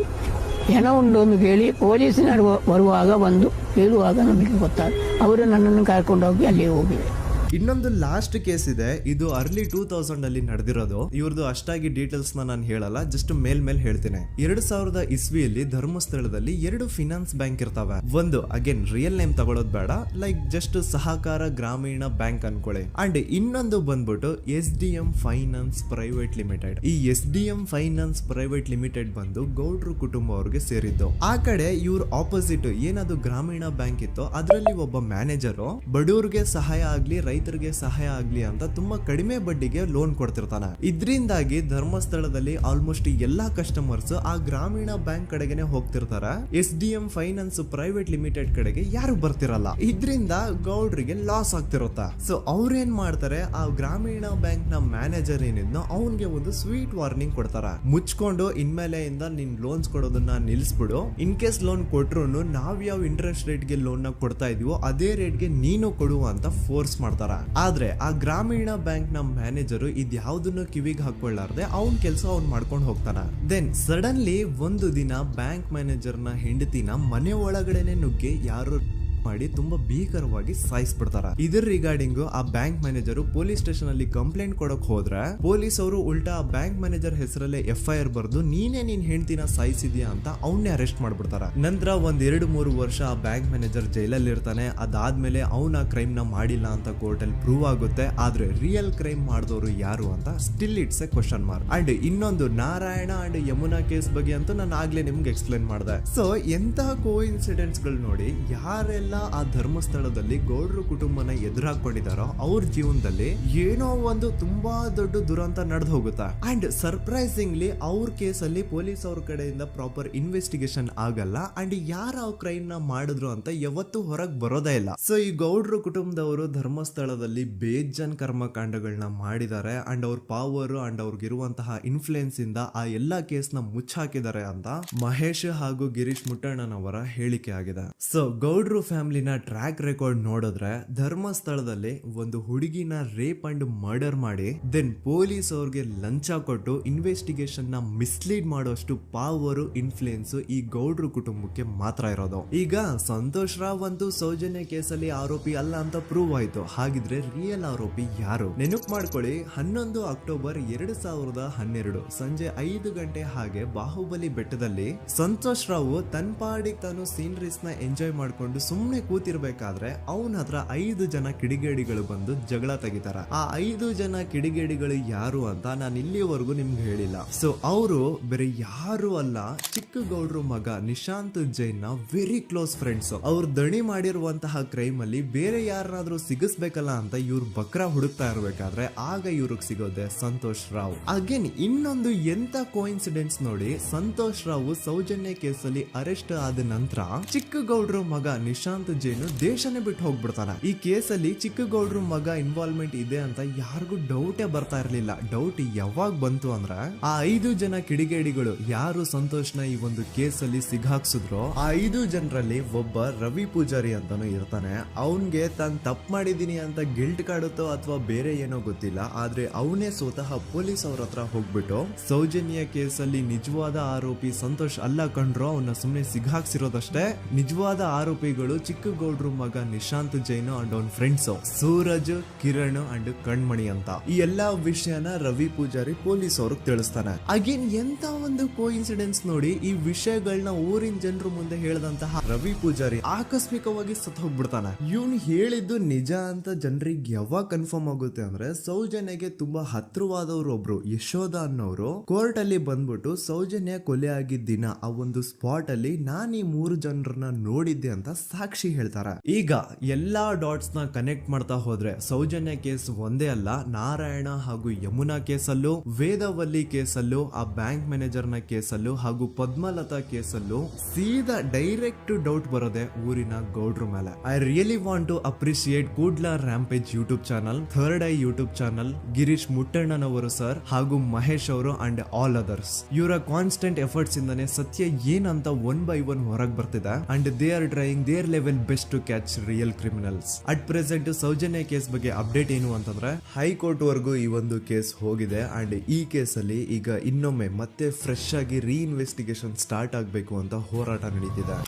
ಹೆಣ ಉಂಡು ಅಂತ ಕೇಳಿ ಪೊಲೀಸಿನವರು ಬರುವಾಗ ಬಂದು ಹೇಳುವಾಗ ನಮಗೆ ಗೊತ್ತಾದ. ಅವರು ನನ್ನನ್ನು ಕರ್ಕೊಂಡೋಗಿ ಅಲ್ಲಿ ಹೋಗಿವೆ. ಇನ್ನೊಂದು ಲಾಸ್ಟ್ ಕೇಸ್ ಇದೆ, ಇದು ಅರ್ಲಿ 2000 ಅಲ್ಲಿ ನಡೆದಿರೋದು. ಇವ್ರದ್ದು ಅಷ್ಟಾಗಿ ಡೀಟೇಲ್ಸ್ ನಾನು ಹೇಳಲ್ಲ, ಜಸ್ಟ್ ಮೇಲ್ ಹೇಳ್ತೀನಿ. 2000 ಇಸ್ವಿಯಲ್ಲಿ ಧರ್ಮಸ್ಥಳದಲ್ಲಿ 2 ಫಿನಾನ್ಸ್ ಬ್ಯಾಂಕ್ ಇರ್ತಾವೆ. ಒಂದು ಅಗೇನ್ ರಿಯಲ್ ನೇಮ್ ತಗೊಳ್ಳೋದು ಬೇಡ, ಲೈಕ್ ಜಸ್ಟ್ ಸಹಕಾರ ಗ್ರಾಮೀಣ ಬ್ಯಾಂಕ್ ಅನ್ಕೊಳ್ಳಿ. ಅಂಡ್ ಇನ್ನೊಂದು ಬಂದ್ಬಿಟ್ಟು SDM ಫೈನಾನ್ಸ್ ಪ್ರೈವೇಟ್ ಲಿಮಿಟೆಡ್. ಈ SDM ಫೈನಾನ್ಸ್ ಪ್ರೈವೇಟ್ ಲಿಮಿಟೆಡ್ ಬಂದು ಗೌಡ್ರು ಕುಟುಂಬ ಅವ್ರಿಗೆ ಸೇರಿದ್ದು. ಆ ಕಡೆ ಇವ್ರ ಆಪೋಸಿಟ್ ಏನದು ಗ್ರಾಮೀಣ ಬ್ಯಾಂಕ್ ಇತ್ತು, ಅದರಲ್ಲಿ ಒಬ್ಬ ಮ್ಯಾನೇಜರು ಬಡವ್ರಿಗೆ ಸಹಾಯ ಆಗ್ಲಿ ರೈತರಿಗೆ ಸಹಾಯ ಆಗ್ಲಿ ಅಂತ ತುಂಬಾ ಕಡಿಮೆ ಬಡ್ಡಿಗೆ ಲೋನ್ ಕೊಡ್ತಿರ್ತಾನೆ. ಇದರಿಂದಾಗಿ ಧರ್ಮಸ್ಥಳದಲ್ಲಿ ಆಲ್ಮೋಸ್ಟ್ ಎಲ್ಲಾ ಕಸ್ಟಮರ್ಸ್ ಆ ಗ್ರಾಮೀಣ ಬ್ಯಾಂಕ್ ಕಡೆಗೆ ಹೋಗ್ತಿರ್ತಾರ. SDM ಫೈನಾನ್ಸ್ ಪ್ರೈವೇಟ್ ಲಿಮಿಟೆಡ್ ಕಡೆಗೆ ಯಾರು ಬರ್ತಿರಲ್ಲ. ಇದರಿಂದ ಗೌಡ್ರಿಗೆ ಲಾಸ್ ಆಗ್ತಿರುತ್ತಾ. ಸೊ ಅವ್ರೇನ್ ಮಾಡ್ತಾರೆ, ಆ ಗ್ರಾಮೀಣ ಬ್ಯಾಂಕ್ ನ ಮ್ಯಾನೇಜರ್ ಏನಿದ್ನೋ ಅವನ್ಗೆ ಒಂದು ಸ್ವೀಟ್ ವಾರ್ನಿಂಗ್ ಕೊಡ್ತಾರ. ಮುಚ್ಕೊಂಡು ಇನ್ಮೇಲೆ ಇಂದ ನಿನ್ ಲೋನ್ಸ್ ಕೊಡೋದನ್ನ ನಿಲ್ಸ್ಬಿಡು, ಇನ್ ಕೇಸ್ ಲೋನ್ ಕೊಟ್ರು ನಾವ್ ಯಾವ ಇಂಟ್ರೆಸ್ಟ್ ರೇಟ್ ಗೆ ಲೋನ್ ನ ಕೊಡ್ತಾ ಇದೀವೋ ಅದೇ ರೇಟ್ ಗೆ ನೀನು ಕೊಡುವ ಅಂತ ಫೋರ್ಸ್ ಮಾಡ್ತಾರ. ಆದ್ರೆ ಆ ಗ್ರಾಮೀಣ ಬ್ಯಾಂಕ್ ನ ಮ್ಯಾನೇಜರು ಇದ್ಯಾವುದನ್ನು ಕಿವಿಗೆ ಹಾಕೊಳ್ಳಾರ್ದೆ ಅವನ್ ಕೆಲಸ ಅವ್ನ್ ಮಾಡ್ಕೊಂಡು ಹೋಗ್ತಾನ. ದೆನ್ ಸಡನ್ಲಿ ಒಂದು ದಿನ ಬ್ಯಾಂಕ್ ಮ್ಯಾನೇಜರ್ ನ ಹೆಂಡತಿನ ಮನೆ ಒಳಗಡೆನೆ ನುಗ್ಗಿ ಯಾರು ಮಾಡಿ ತುಂಬಾ ಭೀಕರವಾಗಿ ಸಾಯಿಸ್ಬಿಡ್ತಾರ. ಇದರ ರಿಗಾರ್ಡಿಂಗ್ ಆ ಬ್ಯಾಂಕ್ ಮ್ಯಾನೇಜರ್ ಪೊಲೀಸ್ ಸ್ಟೇಷನ್ ಅಲ್ಲಿ ಕಂಪ್ಲೇಂಟ್ ಕೊಡಕ್ ಹೋದ್ರೆ ಪೊಲೀಸ್ ಅವರು ಉಲ್ಟಾ ಆ ಬ್ಯಾಂಕ್ ಮ್ಯಾನೇಜರ್ ಹೆಸರಲ್ಲೇ FIR ಬರ್ದು ನೀನೇ ನಿನ್ ಹೆಂಡತಿನ ಸಾಯಿಸಿದ್ಯಾ ಅಂತ ಅವನ್ನೇ ಅರೆಸ್ಟ್ ಮಾಡ್ಬಿಡ್ತಾರ. ನಂತರ 1-2-3 ವರ್ಷ ಆ ಬ್ಯಾಂಕ್ ಮ್ಯಾನೇಜರ್ ಜೈಲಲ್ಲಿ ಇರ್ತಾನೆ. ಅದಾದ್ಮೇಲೆ ಅವನ ಕ್ರೈಮ್ ನ ಮಾಡಿಲ್ಲ ಅಂತ ಕೋರ್ಟ್ ಅಲ್ಲಿ ಪ್ರೂವ್ ಆಗುತ್ತೆ. ಆದ್ರೆ ರಿಯಲ್ ಕ್ರೈಮ್ ಮಾಡಿದವರು ಯಾರು ಅಂತ still it's A question mark. And ಇನ್ನೊಂದು ನಾರಾಯಣ ಅಂಡ್ ಯಮುನಾ ಕೇಸ್ ಬಗ್ಗೆ ಅಂತೂ ನಾನು ಆಗ್ಲೇ ನಿಮ್ಗೆ ಎಕ್ಸ್ಪ್ಲೇನ್ ಮಾಡಿದೆ. ಸೊ ಎಂತ ಕೋಇನ್ಸಿಡೆಂಟ್ಸ್ ಗಳು ನೋಡಿ, ಯಾರೆಲ್ಲ ಆ ಧರ್ಮಸ್ಥಳದಲ್ಲಿ ಗೌಡ್ರು ಕುಟುಂಬನ ಎದುರಾಕೊಂಡಿದಾರೋ ಅವ್ರ ಜೀವನದಲ್ಲಿ ಏನೋ ಒಂದು ತುಂಬಾ ದೊಡ್ಡ ದುರಂತ ನಡೆದು ಹೋಗುತ್ತಾ. ಅಂಡ್ ಸರ್ಪ್ರೈಸಿಂಗ್ಲಿ ಅವ್ರ ಕೇಸಲ್ಲಿ ಪೊಲೀಸ್ ಅವ್ರ ಕಡೆಯಿಂದ ಪ್ರಾಪರ್ ಇನ್ವೆಸ್ಟಿಗೇಷನ್ ಆಗಲ್ಲ ಅಂಡ್ ಯಾರ ಆ ಕ್ರೈಮ್ ನ ಮಾಡಿದ್ರು ಅಂತ ಯಾವತ್ತೂ ಹೊರಗ್ ಬರೋದೇ ಇಲ್ಲ. ಸೊ ಈ ಗೌಡ್ರು ಕುಟುಂಬದವರು ಧರ್ಮಸ್ಥಳದಲ್ಲಿ ಬೇಜನ್ ಕರ್ಮಕಾಂಡಗಳನ್ನ ಮಾಡಿದ್ದಾರೆ ಅಂಡ್ ಅವ್ರ ಪವರ್ ಅಂಡ್ ಅವ್ರಿಗಿರುವಂತಹ ಇನ್ಫ್ಲೂಯೆನ್ಸ್ ಇಂದ ಆ ಎಲ್ಲಾ ಕೇಸ್ ನ ಮುಚ್ಚಾಕಿದ್ದಾರೆ ಅಂತ ಮಹೇಶ್ ಹಾಗೂ ಗಿರೀಶ್ ಮುಟ್ಟಣ್ಣನವರ ಹೇಳಿಕೆ ಆಗಿದೆ. ಸೊ ಗೌಡ್ರು ಫ್ಯಾಮಿಲಿನ ಟ್ರ್ಯಾಕ್ ರೆಕಾರ್ಡ್ ನೋಡಿದ್ರೆ ಧರ್ಮಸ್ಥಳದಲ್ಲಿ ಒಂದು ಹುಡುಗಿನ ರೇಪ್ ಅಂಡ್ ಮರ್ಡರ್ ಮಾಡಿ ದೆನ್ ಪೊಲೀಸ್ ಅವ್ರಿಗೆ ಲಂಚ ಕೊಟ್ಟು ಇನ್ವೆಸ್ಟಿಗೇಷನ್ ನ ಮಿಸ್ಲೀಡ್ ಮಾಡೋಷ್ಟು ಪವರ್ ಇನ್ಫ್ಲೂಯೆನ್ಸ್ ಈ ಗೌಡ್ರು ಕುಟುಂಬಕ್ಕೆ ಮಾತ್ರ ಇರೋದು. ಈಗ ಸಂತೋಷ್ ರಾವ್ ಅಂತೂ ಸೌಜನ್ಯ ಕೇಸಲ್ಲಿ ಆರೋಪಿ ಅಲ್ಲ ಅಂತ ಪ್ರೂವ್ ಆಯ್ತು. ಹಾಗಿದ್ರೆ ರಿಯಲ್ ಆರೋಪಿ ಯಾರು? ನೆನಪು ಮಾಡ್ಕೊಳ್ಳಿ, 11 ಅಕ್ಟೋಬರ್ 2012 ಸಂಜೆ 5 ಗಂಟೆ ಹಾಗೆ ಬಾಹುಬಲಿ ಬೆಟ್ಟದಲ್ಲಿ ಸಂತೋಷ್ ರಾವ್ ತನ್ನ ಪಾಡಿಗೆ ತಾನು ಸೀನರೀಸ್ ನ ಎಂಜಾಯ್ ಮಾಡ್ಕೊಂಡು ಸುಮ್ನೆ ಕೂತಿರ್ಬೇಕಾದ್ರೆ ಅವನ ಹತ್ರ 5 ಜನ ಕಿಡಿಗೇಡಿಗಳು ಬಂದು ಜಗಳ ತೆಗಿತಾರ. ಆ 5 ಜನ ಕಿಡಿಗೇಡಿಗಳು ಯಾರು ಅಂತ ನಾನು ಇಲ್ಲಿವರೆಗೂ ನಿಮ್ಗೆ ಹೇಳಿಲ್ಲ. ಸೊ ಅವರು ಬೇರೆ ಯಾರು ಅಲ್ಲ, ಚಿಕ್ಕ ಗೌಡ್ರು ಮಗ ನಿಶಾಂತ್ ಜೈನ್ ನ ವೆರಿ ಕ್ಲೋಸ್ ಫ್ರೆಂಡ್ಸ್. ಅವ್ರು ದಣಿ ಮಾಡಿರುವಂತಹ ಕ್ರೈಮ್ ಅಲ್ಲಿ ಬೇರೆ ಯಾರನ್ನಾದ್ರೂ ಸಿಗಿಸ್ಬೇಕಲ್ಲ ಅಂತ ಇವ್ರು ಬಕ್ರ ಹುಡುಕ್ತಾ ಇರ್ಬೇಕಾದ್ರೆ ಆಗ ಇವ್ರಿಗೆ ಸಿಗೋದೆ ಸಂತೋಷ್ ರಾವ್. ಅಗೇನ್ ಇನ್ನೊಂದು ಎಂತ ಕೋಇನ್ಸಿಡೆನ್ಸ್ ನೋಡಿ, ಸಂತೋಷ್ ರಾವ್ ಸೌಜನ್ಯ ಕೇಸಲ್ಲಿ ಅರೆಸ್ಟ್ ಆದ ನಂತರ ಚಿಕ್ಕ ಗೌಡ್ರು ಮಗ ನಿಶಾಂತ್ ಜೈನ್ ದೇಶನೇ ಬಿಟ್ಟು ಹೋಗ್ಬಿಡ್ತಾನೆ. ಈ ಕೇಸಲ್ಲಿ ಚಿಕ್ಕ ಗೌಡ್ರು ಮಗ ಇನ್ವಾಲ್ವ್ಮೆಂಟ್ ಇದೆ ಅಂತ ಯಾರಿಗೂ ಡೌಟೇ ಬರ್ತಾ ಇರ್ಲಿಲ್ಲ. ಡೌಟ್ ಯಾವಾಗ ಬಂತು ಅಂದ್ರೆ ಆ 5 ಜನ ಕಿಡಿಗೇಡಿಗಳು ಯಾರು ಸಂತೋಷ್ನ ಈ ಒಂದು ಕೇಸಲ್ಲಿ ಸಿಗಾಕ್ಸಿದ್ರು ಆ 5 ಜನರಲ್ಲಿ ಒಬ್ಬ ರವಿ ಪೂಜಾರಿ ಅಂತಾನು ಇರ್ತಾನೆ. ಅವನ್ಗೆ ತಾನು ತಪ್ಪು ಮಾಡಿದೀನಿ ಅಂತ ಗಿಲ್ಟ್ ಕಾಡುತ್ತೋ ಅಥವಾ ಬೇರೆ ಏನೋ ಗೊತ್ತಿಲ್ಲ, ಆದ್ರೆ ಅವನೇ ಸ್ವತಃ ಪೊಲೀಸ್ ಅವ್ರ ಹತ್ರ ಹೋಗ್ಬಿಟ್ಟು ಸೌಜನ್ಯ ಕೇಸಲ್ಲಿ ನಿಜವಾದ ಆರೋಪಿ ಸಂತೋಷ್ ಅಲ್ಲ ಕಂಡ್ರು, ಅವನ್ನ ಸುಮ್ನೆ ಸಿಗಾಕ್ಸಿರೋದಷ್ಟೇ, ನಿಜವಾದ ಆರೋಪಿಗಳು ಚಿಕ್ಕ ಗೌಡ್ರು ಮಗ ನಿಶಾಂತ್ ಜೈನ್ ಅಂಡ್ ಅವ್ನ ಫ್ರೆಂಡ್ಸ್ ಸೂರಜ್, ಕಿರಣ್ ಅಂಡ್ ಕಣ್ಮಣಿ ಅಂತ ಈ ಎಲ್ಲಾ ವಿಷಯನ ರವಿ ಪೂಜಾರಿ ಪೊಲೀಸ್ ಅವ್ರಿಗೆ ತಿಳಿಸ್ತಾನೆ. ಅಗೇನ್ ಎಂತ ಒಂದು ಕೋಇನ್ಸಿಡೆನ್ಸ್ ನೋಡಿ, ಈ ವಿಷಯಗಳನ್ನ ಊರಿನ ಜನರು ಮುಂದೆ ಹೇಳಿದಂತಹ ರವಿ ಪೂಜಾರಿ ಆಕಸ್ಮಿಕವಾಗಿ ಸತ್ ಹೋಗ್ಬಿಡ್ತಾನೆ. ಇವನು ಹೇಳಿದ್ದು ನಿಜ ಅಂತ ಜನರಿಗೆ ಯಾವಾಗ ಕನ್ಫರ್ಮ್ ಆಗುತ್ತೆ ಅಂದ್ರೆ, ಸೌಜನ್ಯಗೆ ತುಂಬಾ ಹತ್ರವಾದವ್ರು ಒಬ್ರು ಯಶೋಧ ಅನ್ನೋರು ಕೋರ್ಟ್ ಅಲ್ಲಿ ಬಂದ್ಬಿಟ್ಟು ಸೌಜನ್ಯ ಕೊಲೆ ಆಗಿದ್ದ ದಿನ ಆ ಒಂದು ಸ್ಪಾಟ್ ಅಲ್ಲಿ ನಾನ್ ಈ 3 ಜನರನ್ನ ನೋಡಿದ್ದೆ ಅಂತ ಸಾಕ್ಷಿ ಹೇಳ್ತಾರೆ. ಈಗ ಎಲ್ಲಾ ಡಾಟ್ಸ್ ನ ಕನೆಕ್ಟ್ ಮಾಡ್ತಾ ಹೋದ್ರೆ ಸೌಜನ್ಯ ಕೇಸ್ ಒಂದೇ ಅಲ್ಲ, ನಾರಾಯಣ ಹಾಗೂ ಯಮುನಾ ಕೇಸಲ್ಲೂ, ವೇದವಲ್ಲಿ ಕೇಸಲ್ಲೂ, ಆ ಬ್ಯಾಂಕ್ ಮ್ಯಾನೇಜರ್ ನ ಕೇಸಲ್ಲೂ ಹಾಗೂ ಪದ್ಮಲತಾ ಕೇಸಲ್ಲೂ ಸೀದಾ ಡೈರೆಕ್ಟ್ ಡೌಟ್ ಬರೋದೆ ಊರಿನ ಗೌಡ್ರ ಮೇಲೆ. I really want to appreciate Kudla rampage YouTube channel, third eye YouTube channel, ಗಿರೀಶ್ ಮುಟ್ಟಣ್ಣನವರು ಸರ್ ಹಾಗೂ ಮಹೇಶ್ ಅವರು ಅಂಡ್ ಆಲ್ ಅದರ್ಸ್. ಇವರ ಕಾನ್ಸ್ಟೆಂಟ್ ಎಫರ್ಟ್ಸ್ ಇಂದಾನೆ ಸತ್ಯ ಏನಂತ 1 by 1 ಹೊರಗೆ ಬರ್ತಿದೆ and they are trying their level best to catch real criminals. At present Soujanya case ಬಗ್ಗೆ ಅಪ್ಡೇಟ್ ಏನು ಅಂತಂದ್ರೆ, ಹೈಕೋರ್ಟ್ ವರೆಗೂ ಈ ಒಂದು ಕೇಸ್ ಹೋಗಿದೆ ಅಂಡ್ ಈ ಕೇಸ್ ಅಲ್ಲಿ ಈಗ ಇನ್ನೊಮ್ಮೆ ಮತ್ತೆ ಫ್ರೆಶ್ ಆಗಿ ರೀಇನ್ವೆಸ್ಟಿಗೇಷನ್ ಸ್ಟಾರ್ಟ್ ಆಗಬೇಕು ಅಂತ ಹೋರಾಟ ನಡೀತಿದೆ.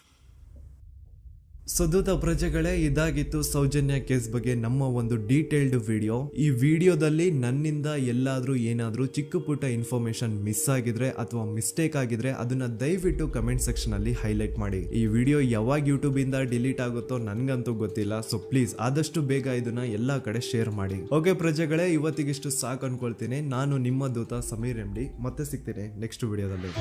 ಸದುತ ಪ್ರಜೆಗಳೇ, ಇದಾಗಿತ್ತು ಸೌಜನ್ಯ ಕೇಸ್ ಬಗ್ಗೆ ನಮ್ಮ ಒಂದು ಡೀಟೇಲ್ಡ್ ವಿಡಿಯೋ. ಈ ವಿಡಿಯೋದಲ್ಲಿ ನನ್ನಿಂದ ಎಲ್ಲಾದ್ರೂ ಏನಾದ್ರೂ ಚಿಕ್ಕ ಪುಟ್ಟ ಇನ್ಫಾರ್ಮೇಶನ್ ಮಿಸ್ ಆಗಿದ್ರೆ ಅಥವಾ ಮಿಸ್ಟೇಕ್ ಆಗಿದ್ರೆ ಅದನ್ನ ದಯವಿಟ್ಟು ಕಮೆಂಟ್ ಸೆಕ್ಷನ್ ಅಲ್ಲಿ ಹೈಲೈಟ್ ಮಾಡಿ. ಈ ವಿಡಿಯೋ ಯಾವಾಗ ಯೂಟ್ಯೂಬ್ ಇಂದ ಡಿಲೀಟ್ ಆಗುತ್ತೋ ನನ್ಗಂತೂ ಗೊತ್ತಿಲ್ಲ. ಸೊ ಪ್ಲೀಸ್ ಆದಷ್ಟು ಬೇಗ ಇದನ್ನ ಎಲ್ಲಾ ಕಡೆ ಶೇರ್ ಮಾಡಿ. ಓಕೆ ಪ್ರಜೆಗಳೇ, ಇವತ್ತಿಗಿಷ್ಟು ಸಾಕು ಅನ್ಕೊಳ್ತೀನಿ. ನಾನು ನಿಮ್ಮ ದೂತ ಸಮೀರ್ MD. ಮತ್ತೆ ಸಿಗ್ತೀನಿ ನೆಕ್ಸ್ಟ್ ವಿಡಿಯೋದಲ್ಲಿ.